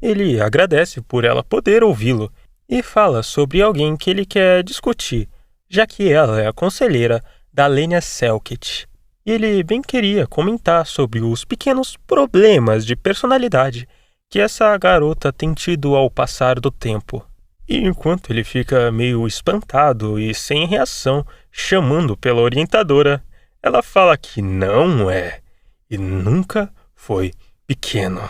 Ele agradece por ela poder ouvi-lo e fala sobre alguém que ele quer discutir, já que ela é a conselheira da Lenya Selket. E ele bem queria comentar sobre os pequenos problemas de personalidade que essa garota tem tido ao passar do tempo. E enquanto ele fica meio espantado e sem reação, chamando pela orientadora, ela fala que não é e nunca foi pequeno.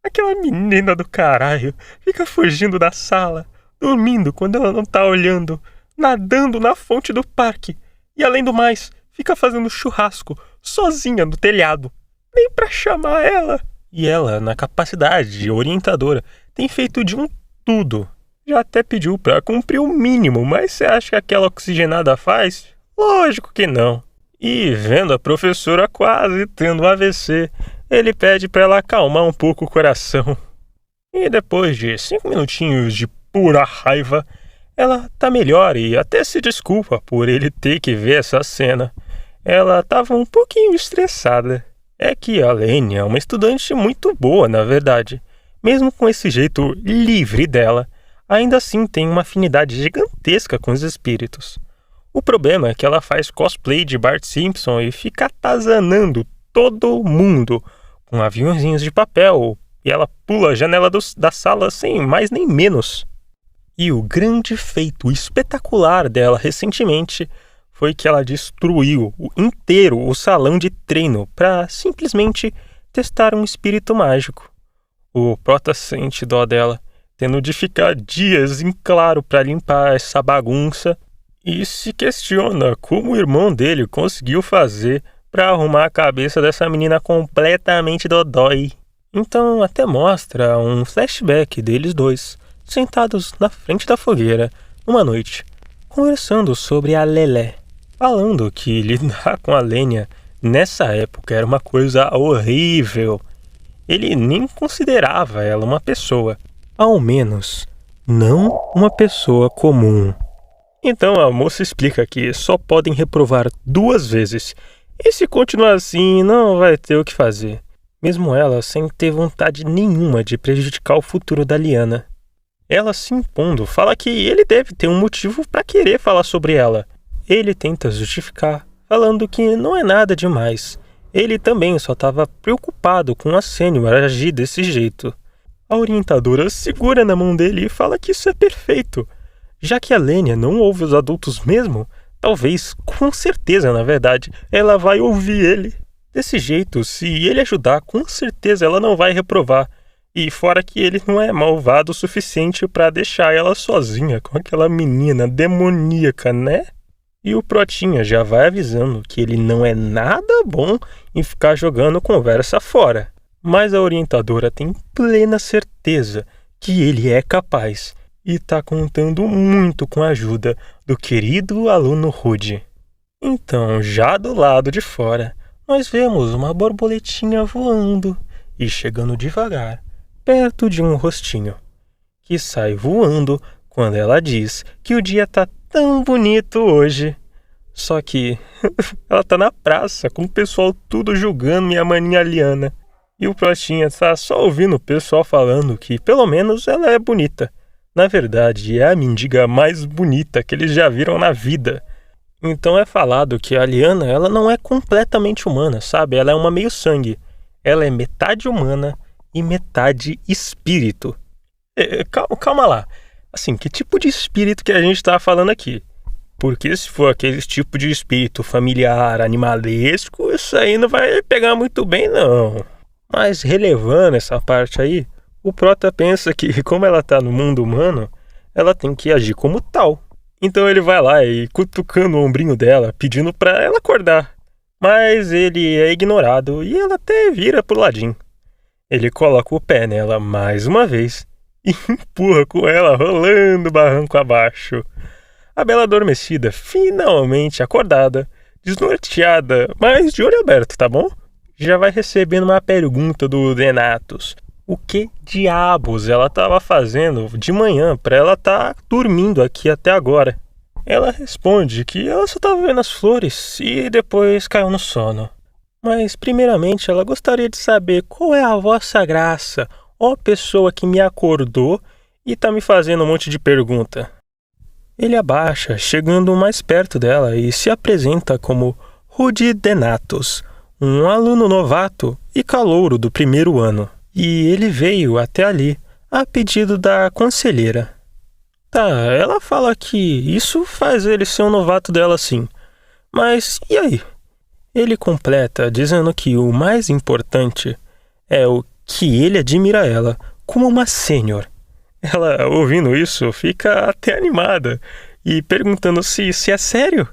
Aquela menina do caralho fica fugindo da sala, dormindo quando ela não tá olhando, nadando na fonte do parque e, além do mais, fica fazendo churrasco sozinha no telhado. Nem pra chamar ela. E ela, na capacidade de orientadora, tem feito de um tudo. Já até pediu pra cumprir o mínimo, mas você acha que aquela oxigenada faz? Lógico que não. E vendo a professora quase tendo um AVC, ele pede pra ela acalmar um pouco o coração. E depois de 5 minutinhos de pura raiva, ela tá melhor e até se desculpa por ele ter que ver essa cena. Ela tava um pouquinho estressada. É que a Lenya é uma estudante muito boa, na verdade. Mesmo com esse jeito livre dela, ainda assim tem uma afinidade gigantesca com os espíritos. O problema é que ela faz cosplay de Bart Simpson e fica atazanando todo mundo com aviãozinhos de papel, e ela pula a janela da sala sem mais nem menos. E o grande feito espetacular dela recentemente foi que ela destruiu inteiro o salão de treino para simplesmente testar um espírito mágico. O Prota sente dó dela, tendo de ficar dias em claro para limpar essa bagunça, e se questiona como o irmão dele conseguiu fazer para arrumar a cabeça dessa menina completamente dodói. Então até mostra um flashback deles dois, sentados na frente da fogueira, uma noite, conversando sobre a Lelé, falando que lidar com a Lenya nessa época era uma coisa horrível. Ele nem considerava ela uma pessoa, ao menos não uma pessoa comum. Então a moça explica que só podem reprovar 2 vezes, e se continuar assim não vai ter o que fazer, mesmo ela sem ter vontade nenhuma de prejudicar o futuro da Liana. Ela, se impondo, fala que ele deve ter um motivo para querer falar sobre ela. Ele tenta justificar, falando que não é nada demais. Ele também só estava preocupado com a Sênior agir desse jeito. A orientadora segura na mão dele e fala que isso é perfeito. Já que a Lenya não ouve os adultos mesmo, talvez, com certeza na verdade, ela vai ouvir ele. Desse jeito, se ele ajudar, com certeza ela não vai reprovar. E fora que ele não é malvado o suficiente para deixar ela sozinha com aquela menina demoníaca, né? E o Protinha já vai avisando que ele não é nada bom em ficar jogando conversa fora. Mas a orientadora tem plena certeza que ele é capaz e está contando muito com a ajuda do querido aluno Rude. Então, já do lado de fora, nós vemos uma borboletinha voando e chegando devagar, perto de um rostinho, que sai voando quando ela diz que o dia tá tão bonito hoje. Só que ela tá na praça com o pessoal tudo julgando minha maninha Liana. E o Protinha tá só ouvindo o pessoal falando que pelo menos ela é bonita. Na verdade, é a mendiga mais bonita que eles já viram na vida. Então é falado que a Liana, ela não é completamente humana, sabe? Ela é uma meio-sangue. Ela é metade humana e metade espírito. Calma lá. Assim, que tipo de espírito que a gente tá falando aqui? Porque se for aquele tipo de espírito familiar, animalesco, isso aí não vai pegar muito bem, não. Mas relevando essa parte aí, o Prota pensa que, como ela tá no mundo humano, ela tem que agir como tal. Então ele vai lá e cutucando o ombrinho dela, pedindo pra ela acordar. Mas ele é ignorado e ela até vira pro ladinho. Ele coloca o pé nela mais uma vez e empurra com ela rolando barranco abaixo. A bela adormecida, finalmente acordada, desnorteada, mas de olho aberto, tá bom? Já vai recebendo uma pergunta do Denatus. O que diabos ela estava fazendo de manhã para ela estar dormindo aqui até agora? Ela responde que ela só estava vendo as flores e depois caiu no sono. Mas primeiramente ela gostaria de saber qual é a vossa graça, ó pessoa que me acordou e tá me fazendo um monte de pergunta. Ele abaixa, chegando mais perto dela e se apresenta como Rudy Denatus, um aluno novato e calouro do primeiro ano. E ele veio até ali, a pedido da conselheira. Tá, ela fala que isso faz ele ser um novato dela sim. Mas e aí? Ele completa dizendo que o mais importante é o que ele admira ela como uma sênior. Ela, ouvindo isso, fica até animada e perguntando se é sério.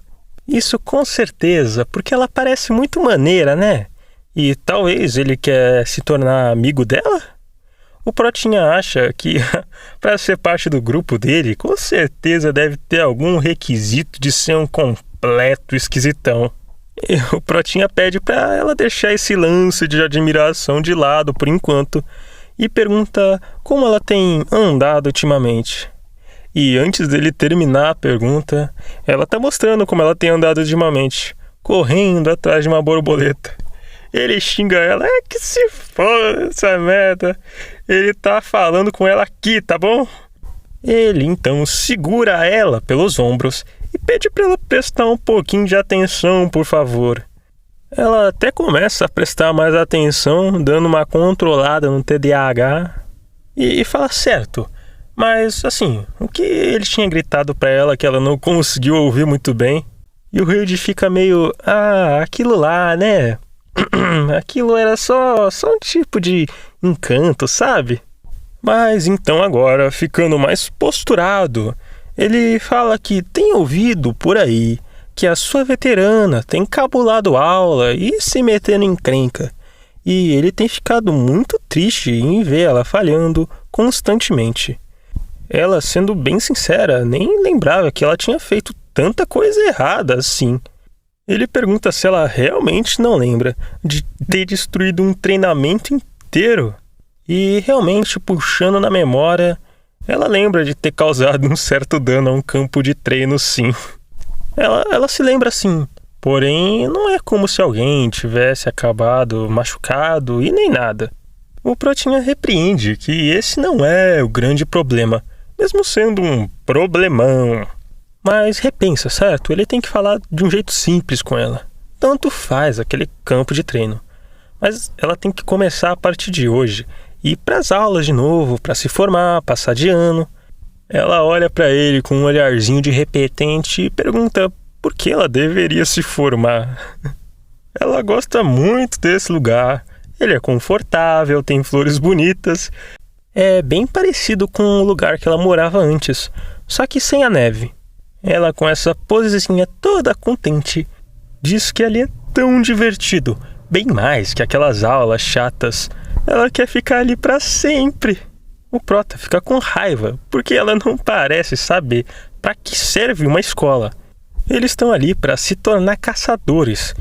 Isso com certeza, porque ela parece muito maneira, né? E talvez ele quer se tornar amigo dela? O Protinha acha que para ser parte do grupo dele, com certeza deve ter algum requisito de ser um completo esquisitão. E o Protinha pede para ela deixar esse lance de admiração de lado por enquanto e pergunta como ela tem andado ultimamente. E antes dele terminar a pergunta, ela tá mostrando como ela tem andado ultimamente, correndo atrás de uma borboleta. Ele xinga ela, que se foda essa merda. Ele tá falando com ela aqui, tá bom? Ele então segura ela pelos ombros e pede pra ela prestar um pouquinho de atenção, por favor. Ela até começa a prestar mais atenção, dando uma controlada no TDAH e fala certo. Mas, assim, o que ele tinha gritado pra ela que ela não conseguiu ouvir muito bem. E o Rudy fica meio, aquilo lá, né? Aquilo era só um tipo de encanto, sabe? Mas então agora, ficando mais posturado, ele fala que tem ouvido por aí que a sua veterana tem cabulado aula e se metendo em encrenca. E ele tem ficado muito triste em ver ela falhando constantemente. Ela, sendo bem sincera, nem lembrava que ela tinha feito tanta coisa errada assim. Ele pergunta se ela realmente não lembra de ter destruído um treinamento inteiro. E realmente, puxando na memória, ela lembra de ter causado um certo dano a um campo de treino, sim. Ela se lembra sim, porém não é como se alguém tivesse acabado machucado e nem nada. O Protinha repreende que esse não é o grande problema, mesmo sendo um problemão. Mas repensa, certo? Ele tem que falar de um jeito simples com ela. Tanto faz aquele campo de treino. Mas ela tem que começar a partir de hoje, ir para as aulas de novo, para se formar, passar de ano. Ela olha para ele com um olharzinho de repetente e pergunta por que ela deveria se formar. Ela gosta muito desse lugar. Ele é confortável, tem flores bonitas. É bem parecido com o lugar que ela morava antes, só que sem a neve. Ela, com essa posezinha toda contente, diz que ali é tão divertido, bem mais que aquelas aulas chatas. Ela quer ficar ali para sempre. O Prota fica com raiva, porque ela não parece saber para que serve uma escola. Eles estão ali para se tornar caçadores.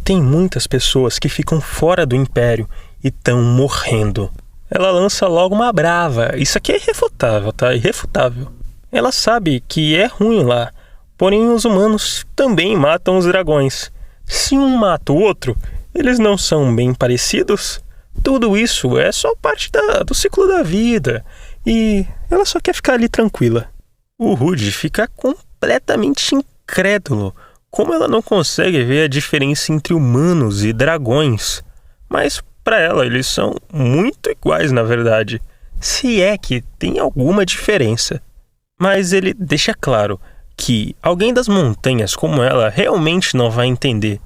Tem muitas pessoas que ficam fora do Império e estão morrendo. Ela lança logo uma brava. Isso aqui é irrefutável, tá? Irrefutável. Ela sabe que é ruim lá, porém os humanos também matam os dragões. Se um mata o outro, eles não são bem parecidos? Tudo isso é só parte do ciclo da vida e ela só quer ficar ali tranquila. O Rudy fica completamente incrédulo, como ela não consegue ver a diferença entre humanos e dragões. Mas para ela eles são muito iguais na verdade, se é que tem alguma diferença. Mas ele deixa claro que alguém das montanhas como ela realmente não vai entender.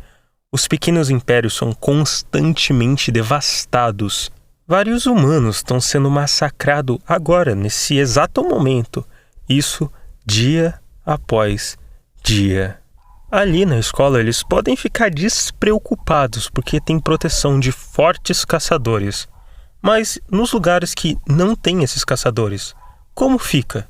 Os pequenos impérios são constantemente devastados. Vários humanos estão sendo massacrados agora, nesse exato momento. Isso dia após dia. Ali na escola eles podem ficar despreocupados porque tem proteção de fortes caçadores. Mas nos lugares que não tem esses caçadores, como fica?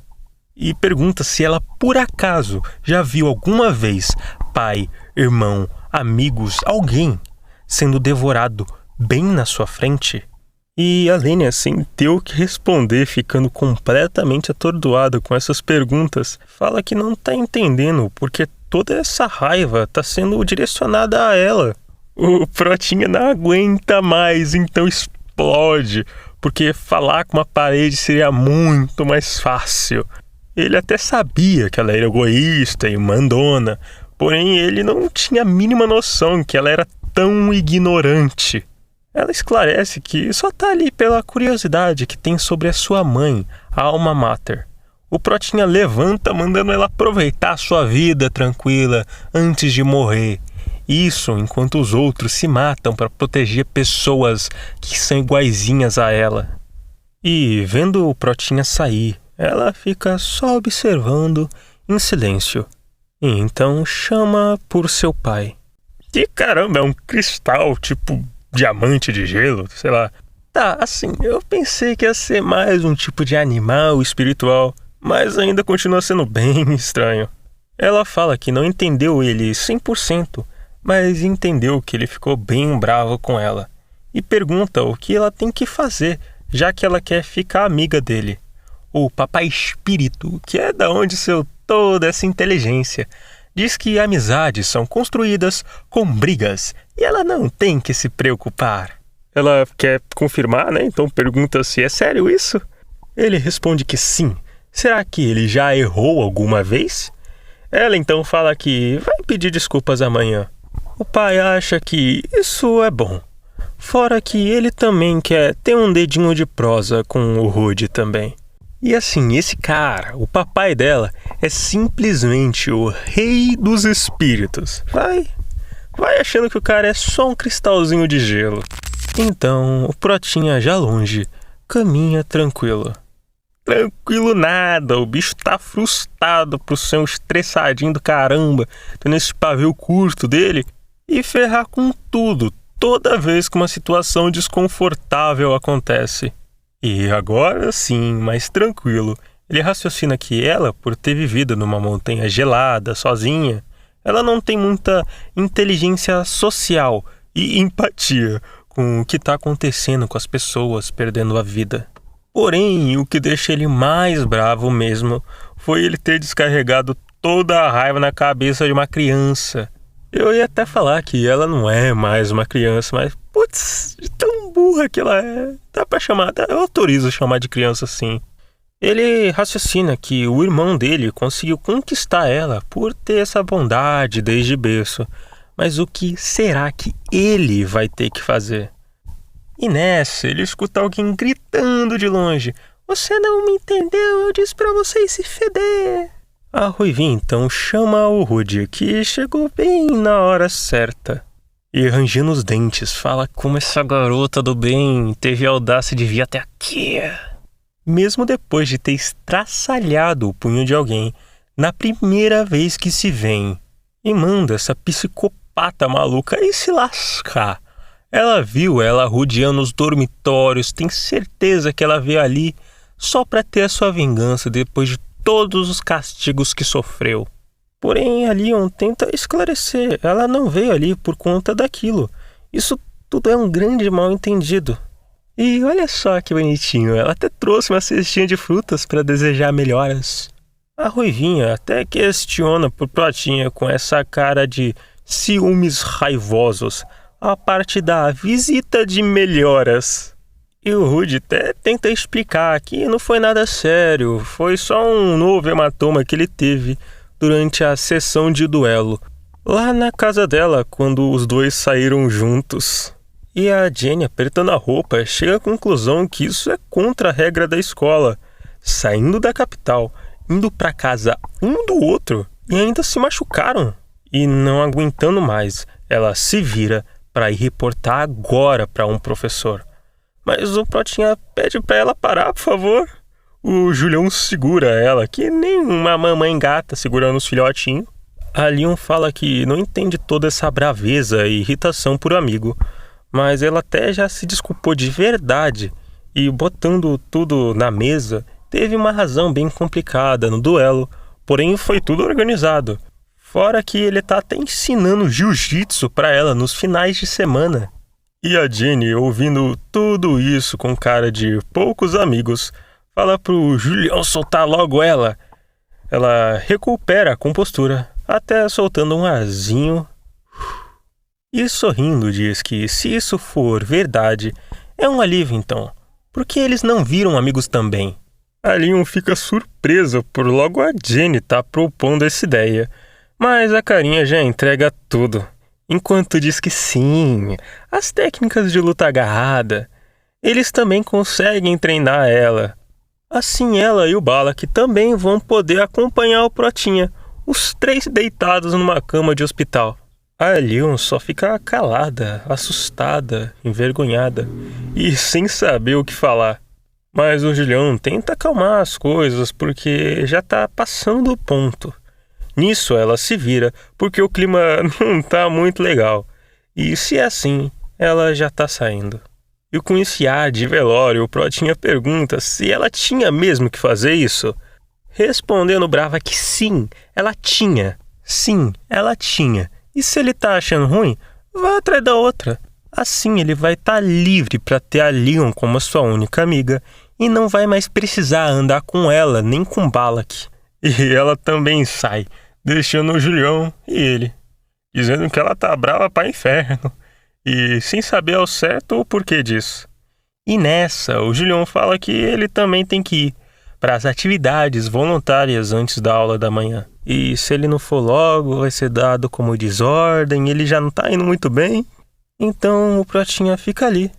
E pergunta se ela por acaso já viu alguma vez pai, irmão, amigos, alguém sendo devorado bem na sua frente. E a Lênia, sem ter o que responder, ficando completamente atordoada com essas perguntas, fala que não tá entendendo porque toda essa raiva tá sendo direcionada a ela. O Protinha não aguenta mais, então explode, porque falar com uma parede seria muito mais fácil. Ele até sabia que ela era egoísta e mandona, porém ele não tinha a mínima noção que ela era tão ignorante. Ela esclarece que só tá ali pela curiosidade que tem sobre a sua mãe, a Alma Mater. O Protinha levanta, mandando ela aproveitar a sua vida tranquila antes de morrer. Isso enquanto os outros se matam para proteger pessoas que são iguaizinhas a ela. E vendo o Protinha sair, ela fica só observando em silêncio. E então chama por seu pai. Que caramba, é um cristal, tipo diamante de gelo, sei lá. Tá, assim, eu pensei que ia ser mais um tipo de animal espiritual, mas ainda continua sendo bem estranho. Ela fala que não entendeu ele 100%, mas entendeu que ele ficou bem bravo com ela. E pergunta o que ela tem que fazer, já que ela quer ficar amiga dele. O papai espírito, que é da onde saiu toda essa inteligência, diz que amizades são construídas com brigas e ela não tem que se preocupar. Ela quer confirmar, né? Então pergunta se é sério isso. Ele responde que sim. Será que ele já errou alguma vez? Ela então fala que vai pedir desculpas amanhã. O pai acha que isso é bom. Fora que ele também quer ter um dedinho de prosa com o Rude também. E assim, esse cara, o papai dela, é simplesmente o rei dos espíritos. Vai achando que o cara é só um cristalzinho de gelo. Então, o Protinha já longe, caminha tranquilo. Tranquilo nada, o bicho tá frustrado por ser um estressadinho do caramba, tendo esse pavio curto dele e ferrar com tudo, toda vez que uma situação desconfortável acontece. E agora sim, mais tranquilo, ele raciocina que ela, por ter vivido numa montanha gelada, sozinha, ela não tem muita inteligência social e empatia com o que está acontecendo com as pessoas perdendo a vida. Porém, o que deixa ele mais bravo mesmo foi ele ter descarregado toda a raiva na cabeça de uma criança. Eu ia até falar que ela não é mais uma criança, mas putz, de tão burra que ela é. Dá pra chamar, eu autorizo chamar de criança assim. Ele raciocina que o irmão dele conseguiu conquistar ela por ter essa bondade desde berço. Mas o que será que ele vai ter que fazer? E nessa, ele escuta alguém gritando de longe. Você não me entendeu, eu disse pra vocês se feder. A Ruivinha então chama o Rude, que chegou bem na hora certa. E rangendo os dentes, fala como essa garota do bem teve a audácia de vir até aqui. Mesmo depois de ter estraçalhado o punho de alguém na primeira vez que se vêem. E manda essa psicopata maluca ir se lascar. Ela viu ela rodeando os dormitórios, tem certeza que ela veio ali só para ter a sua vingança depois de todos os castigos que sofreu. Porém, a Leon tenta esclarecer, ela não veio ali por conta daquilo. Isso tudo é um grande mal-entendido. E olha só que bonitinho, ela até trouxe uma cestinha de frutas para desejar melhoras. A Ruivinha até questiona pro Protinha com essa cara de ciúmes raivosos a parte da visita de melhoras. E o Rude até tenta explicar que não foi nada sério, foi só um novo hematoma que ele teve durante a sessão de duelo, lá na casa dela, quando os dois saíram juntos. E a Jenny, apertando a roupa, chega à conclusão que isso é contra a regra da escola, saindo da capital, indo para casa um do outro e ainda se machucaram. E não aguentando mais, ela se vira para ir reportar agora para um professor. Mas o Protinha pede para ela parar, por favor. O Julião segura ela, que nem uma mamãe gata segurando os filhotinhos. A Leon fala que não entende toda essa braveza e irritação por amigo, mas ela até já se desculpou de verdade e, botando tudo na mesa, teve uma razão bem complicada no duelo, porém foi tudo organizado. Fora que ele tá até ensinando jiu-jitsu pra ela nos finais de semana. E a Jenny, ouvindo tudo isso com cara de poucos amigos, fala pro Julião soltar logo ela. Ela recupera a compostura, até soltando um arzinho. E sorrindo diz que se isso for verdade, é um alívio então, porque eles não viram amigos também. A Leon fica surpresa por logo a Jenny tá propondo essa ideia, mas a carinha já entrega tudo, enquanto diz que sim, as técnicas de luta agarrada, eles também conseguem treinar ela. Assim ela e o Balak também vão poder acompanhar o Protinha, os três deitados numa cama de hospital. A Leon só fica calada, assustada, envergonhada e sem saber o que falar. Mas o Julião tenta acalmar as coisas porque já tá passando do ponto. Nisso ela se vira porque o clima não tá muito legal. E se é assim, ela já tá saindo. E com esse ar de velório, o Protinha pergunta se ela tinha mesmo que fazer isso. Respondendo brava que sim, ela tinha. Sim, ela tinha. E se ele tá achando ruim, vá atrás da outra. Assim ele vai estar livre para ter a Leon como a sua única amiga e não vai mais precisar andar com ela nem com Balak. E ela também sai, deixando o Julião e ele, dizendo que ela tá brava para inferno e sem saber ao certo o porquê disso. E nessa, o Julião fala que ele também tem que ir para as atividades voluntárias antes da aula da manhã. E se ele não for logo, vai ser dado como desordem, ele já não tá indo muito bem. Então o Protinha fica ali,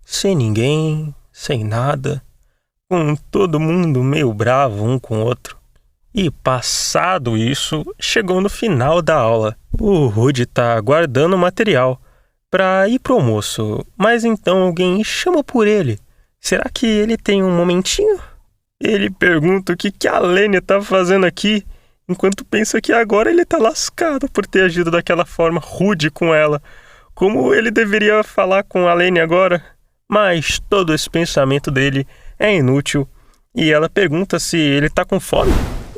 sem ninguém, sem nada, com todo mundo meio bravo um com o outro. E passado isso, chegou no final da aula. O Rude tá guardando o material para ir pro almoço, mas então alguém chama por ele. Será que ele tem um momentinho? Ele pergunta o que a Lênia tá fazendo aqui, enquanto pensa que agora ele tá lascado por ter agido daquela forma rude com ela. Como ele deveria falar com a Lênia agora? Mas todo esse pensamento dele é inútil e ela pergunta se ele tá com fome.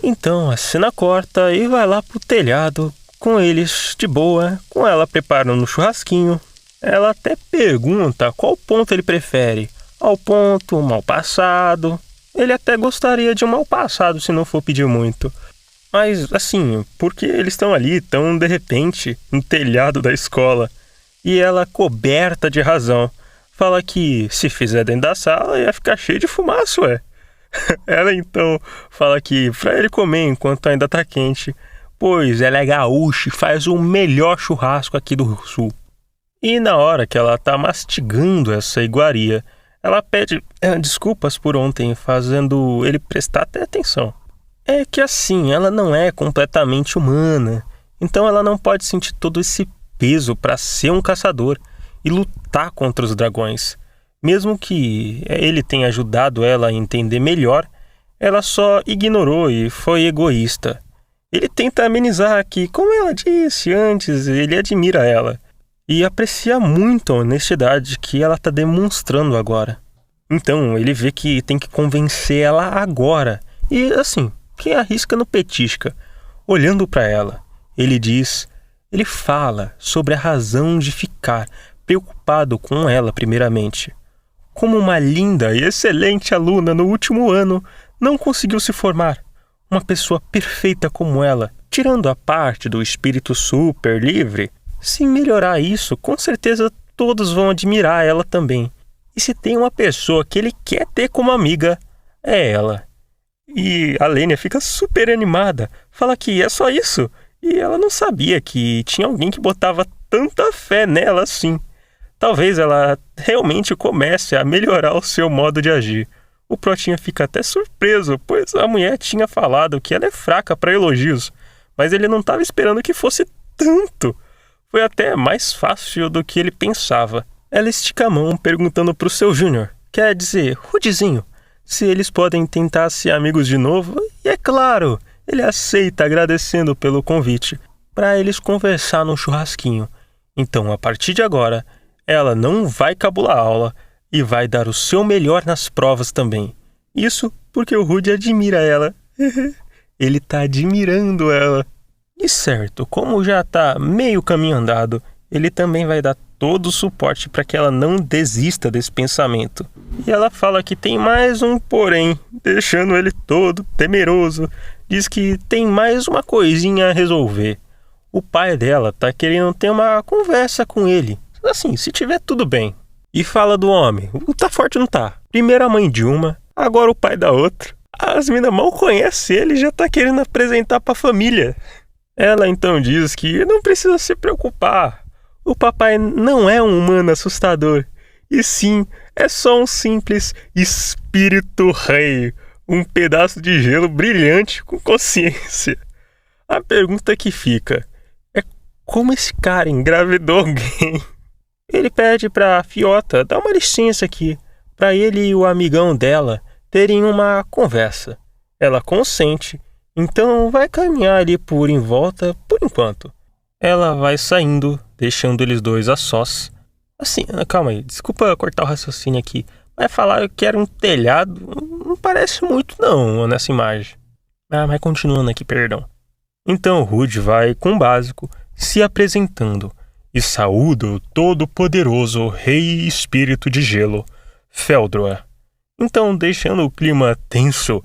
Então a cena corta e vai lá pro telhado com eles de boa, com ela preparando um churrasquinho. Ela até pergunta qual ponto ele prefere, ao ponto, mal passado. Ele até gostaria de um mal passado se não for pedir muito. Mas assim, porque eles estão ali tão de repente no telhado da escola. E ela, coberta de razão, fala que se fizer dentro da sala ia ficar cheio de fumaça, ué. Ela então fala que pra ele comer enquanto ainda tá quente, pois ela é gaúcha e faz o melhor churrasco aqui do sul. E na hora que ela tá mastigando essa iguaria, ela pede desculpas por ontem, fazendo ele prestar até atenção. É que assim, ela não é completamente humana, então ela não pode sentir todo esse peso para ser um caçador e lutar contra os dragões. Mesmo que ele tenha ajudado ela a entender melhor, ela só ignorou e foi egoísta. Ele tenta amenizar que, como ela disse antes, ele admira ela e aprecia muito a honestidade que ela está demonstrando agora. Então ele vê que tem que convencer ela agora. E assim, quem arrisca no petisca. Olhando para ela, ele fala sobre a razão de ficar preocupado com ela primeiramente. Como uma linda e excelente aluna no último ano não conseguiu se formar, uma pessoa perfeita como ela, tirando a parte do espírito super livre, se melhorar isso, com certeza todos vão admirar ela também. E se tem uma pessoa que ele quer ter como amiga, é ela. E a Lênia fica super animada, fala que é só isso. E ela não sabia que tinha alguém que botava tanta fé nela assim. Talvez ela realmente comece a melhorar o seu modo de agir. O Protinha fica até surpreso, pois a mulher tinha falado que ela é fraca para elogios, mas ele não estava esperando que fosse tanto. Foi até mais fácil do que ele pensava. Ela estica a mão perguntando para o seu Júnior, quer dizer, Rudizinho, se eles podem tentar ser amigos de novo, e é claro, ele aceita agradecendo pelo convite, para eles conversar no churrasquinho. Então, a partir de agora, ela não vai cabular a aula e vai dar o seu melhor nas provas também. Isso porque o Rudy admira ela. Ele tá admirando ela. E certo, como já tá meio caminho andado, ele também vai dar todo o suporte para que ela não desista desse pensamento. E ela fala que tem mais um porém, deixando ele todo temeroso. Diz que tem mais uma coisinha a resolver. O pai dela tá querendo ter uma conversa com ele. Assim, se tiver tudo bem. E fala do homem. Tá forte ou não tá? Primeiro a mãe de uma, agora o pai da outra. As minas mal conhecem ele e já tá querendo apresentar pra família. Ela então diz que não precisa se preocupar. O papai não é um humano assustador. E sim, é só um simples espírito rei. Um pedaço de gelo brilhante com consciência. A pergunta que fica é como esse cara engravidou alguém? Ele pede pra Fiota dar uma licença aqui, pra ele e o amigão dela terem uma conversa. Ela consente, então vai caminhar ali por em volta por enquanto. Ela vai saindo, deixando eles dois a sós. Assim, calma aí, desculpa cortar o raciocínio aqui. Vai falar que era um telhado, não parece muito não nessa imagem. Mas continuando aqui, perdão. Então Rude vai, com o básico, se apresentando e saúda o todo-poderoso Rei Espírito de Gelo, Feldroa. Então, deixando o clima tenso,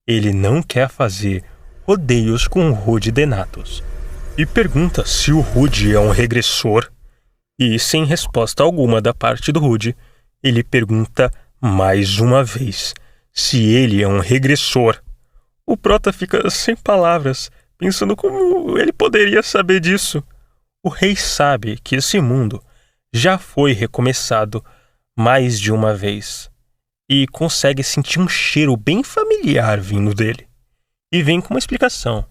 ele não quer fazer rodeios com o Rude Denatus e pergunta se o Rude é um regressor. E, sem resposta alguma da parte do Rude, ele pergunta mais uma vez se ele é um regressor. O prota fica sem palavras, pensando como ele poderia saber disso. O rei sabe que esse mundo já foi recomeçado mais de uma vez e consegue sentir um cheiro bem familiar vindo dele. E vem com uma explicação.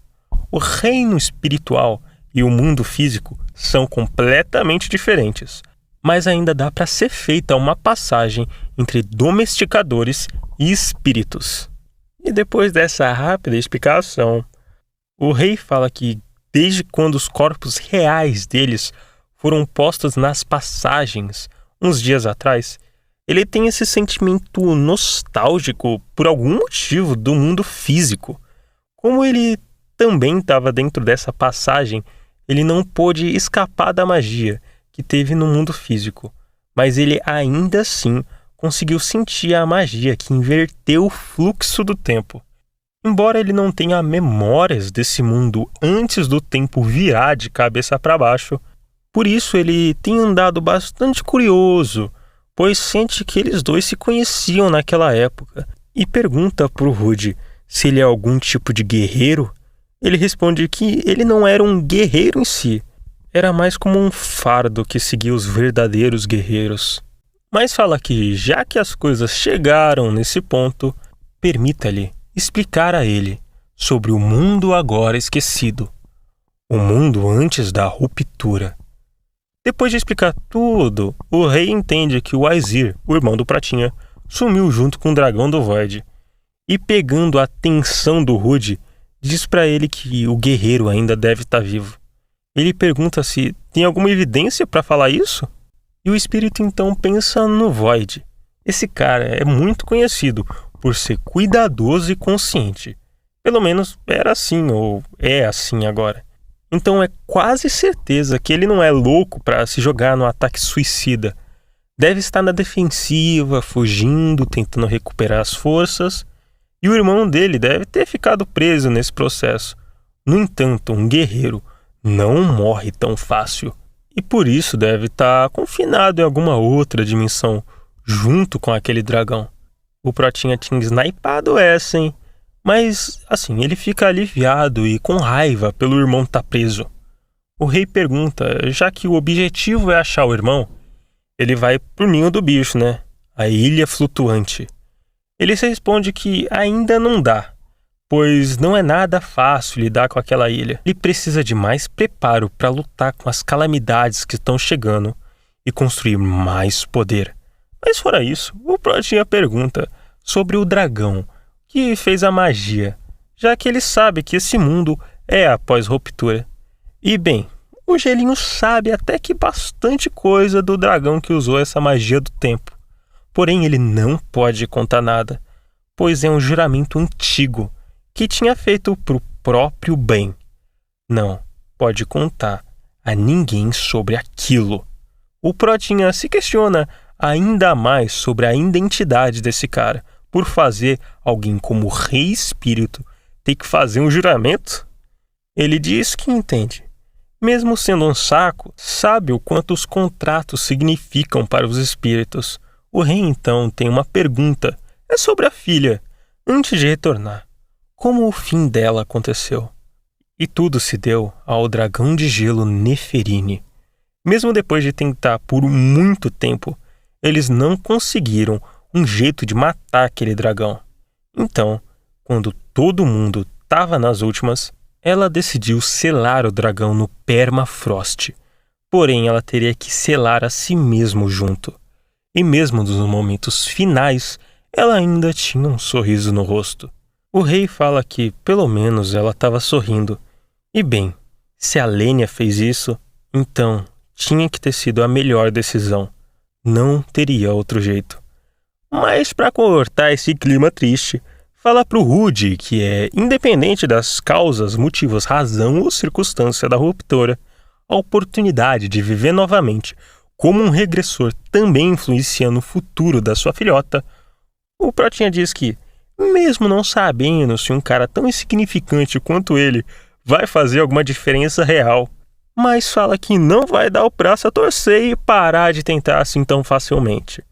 O reino espiritual e o mundo físico são completamente diferentes, mas ainda dá para ser feita uma passagem entre domesticadores e espíritos. E depois dessa rápida explicação, o rei fala que desde quando os corpos reais deles foram postos nas passagens uns dias atrás, ele tem esse sentimento nostálgico por algum motivo do mundo físico. Como ele também estava dentro dessa passagem, ele não pôde escapar da magia que teve no mundo físico, mas ele ainda assim conseguiu sentir a magia que inverteu o fluxo do tempo. Embora ele não tenha memórias desse mundo antes do tempo virar de cabeça para baixo, por isso ele tem andado bastante curioso, pois sente que eles dois se conheciam naquela época e pergunta pro Rude se ele é algum tipo de guerreiro. Ele responde que ele não era um guerreiro em si, era mais como um fardo que seguia os verdadeiros guerreiros. Mas fala que, já que as coisas chegaram nesse ponto, permita-lhe explicar a ele sobre o mundo agora esquecido, o mundo antes da ruptura. Depois de explicar tudo, o rei entende que o Aesir, o irmão do Pratinha, sumiu junto com o dragão do Void. E pegando a atenção do Rude, diz para ele que o guerreiro ainda deve estar vivo. Ele pergunta se tem alguma evidência para falar isso? E o espírito então pensa no Void. Esse cara é muito conhecido por ser cuidadoso e consciente. Pelo menos era assim, ou é assim agora. Então é quase certeza que ele não é louco para se jogar no ataque suicida. Deve estar na defensiva, fugindo, tentando recuperar as forças. E o irmão dele deve ter ficado preso nesse processo. No entanto, um guerreiro não morre tão fácil. E por isso deve estar confinado em alguma outra dimensão, junto com aquele dragão. O Protinha tinha snipado essa, hein? Mas, assim, ele fica aliviado e com raiva pelo irmão estar preso. O rei pergunta, já que o objetivo é achar o irmão, ele vai pro ninho do bicho, né? A ilha flutuante. Ele se responde que ainda não dá, pois não é nada fácil lidar com aquela ilha. Ele precisa de mais preparo para lutar com as calamidades que estão chegando e construir mais poder. Mas fora isso, o Protinha pergunta sobre o dragão que fez a magia, já que ele sabe que esse mundo é após ruptura. E bem, o Gelinho sabe até que bastante coisa do dragão que usou essa magia do tempo. Porém, ele não pode contar nada, pois é um juramento antigo que tinha feito para o próprio bem. não pode contar a ninguém sobre aquilo. O Protinha se questiona ainda mais sobre a identidade desse cara, por fazer alguém como o Rei Espírito ter que fazer um juramento. Ele diz que entende. Mesmo sendo um saco, sabe o quanto os contratos significam para os espíritos. O rei então tem uma pergunta. É sobre a filha, antes de retornar. Como o fim dela aconteceu? E tudo se deu ao dragão de gelo Neferine. Mesmo depois de tentar por muito tempo, eles não conseguiram um jeito de matar aquele dragão. Então, quando todo mundo estava nas últimas, ela decidiu selar o dragão no permafrost. Porém, ela teria que selar a si mesmo junto. E mesmo nos momentos finais, ela ainda tinha um sorriso no rosto. O rei fala que, pelo menos, ela estava sorrindo. E bem, se a Lenya fez isso, então tinha que ter sido a melhor decisão. Não teria outro jeito. Mas para cortar esse clima triste, fala pro Rude que é independente das causas, motivos, razão ou circunstância da ruptura, a oportunidade de viver novamente como um regressor também influencia no futuro da sua filhota. O Protinha diz que, mesmo não sabendo se um cara tão insignificante quanto ele vai fazer alguma diferença real, mas fala que não vai dar o braço a torcer e parar de tentar assim tão facilmente.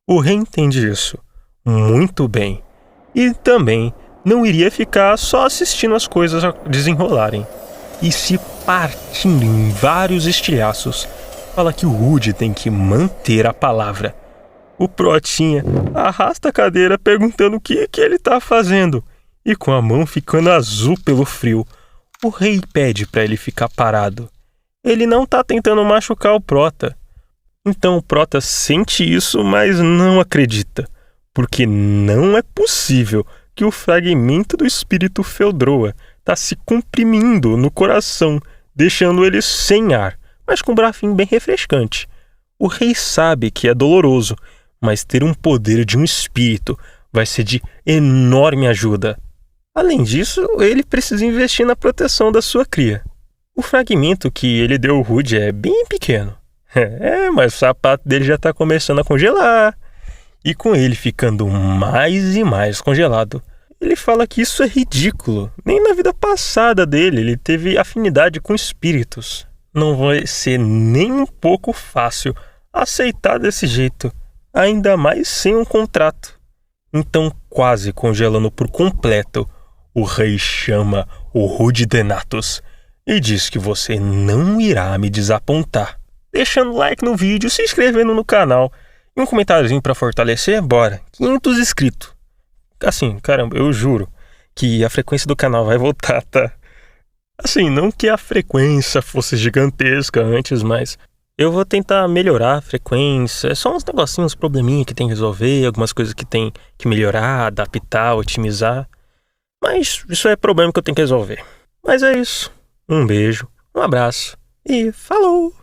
O rei entende isso muito bem. E também não iria ficar só assistindo as coisas desenrolarem. E se partindo em vários estilhaços, fala que o Rude tem que manter a palavra. O Protinha arrasta a cadeira perguntando o que ele tá fazendo. E com a mão ficando azul pelo frio, o rei pede para ele ficar parado. Ele não tá tentando machucar o Prota. Então o Prota sente isso, mas não acredita. Porque não é possível que o fragmento do espírito Feldroa está se comprimindo no coração, deixando ele sem ar, mas com um brafinho bem refrescante. O rei sabe que é doloroso, mas ter um poder de um espírito vai ser de enorme ajuda. Além disso, ele precisa investir na proteção da sua cria. O fragmento que ele deu ao Rude é bem pequeno. Mas o sapato dele já está começando a congelar. E com ele ficando mais e mais congelado, ele fala que isso é ridículo. Nem na vida passada dele ele teve afinidade com espíritos. Não vai ser nem um pouco fácil aceitar desse jeito, ainda mais sem um contrato. Então, quase congelando por completo, o rei chama o Rude Denatus e diz que você não irá me desapontar. Deixando like no vídeo, se inscrevendo no canal e um comentáriozinho pra fortalecer, bora. 500 inscritos. Assim, caramba, eu juro que a frequência do canal vai voltar, tá? Assim, não que a frequência fosse gigantesca antes, mas eu vou tentar melhorar a frequência. É só uns negocinhos, uns probleminha que tem que resolver, algumas coisas que tem que melhorar, adaptar, otimizar. Mas isso é problema que eu tenho que resolver. Mas é isso. Um beijo, um abraço e falou!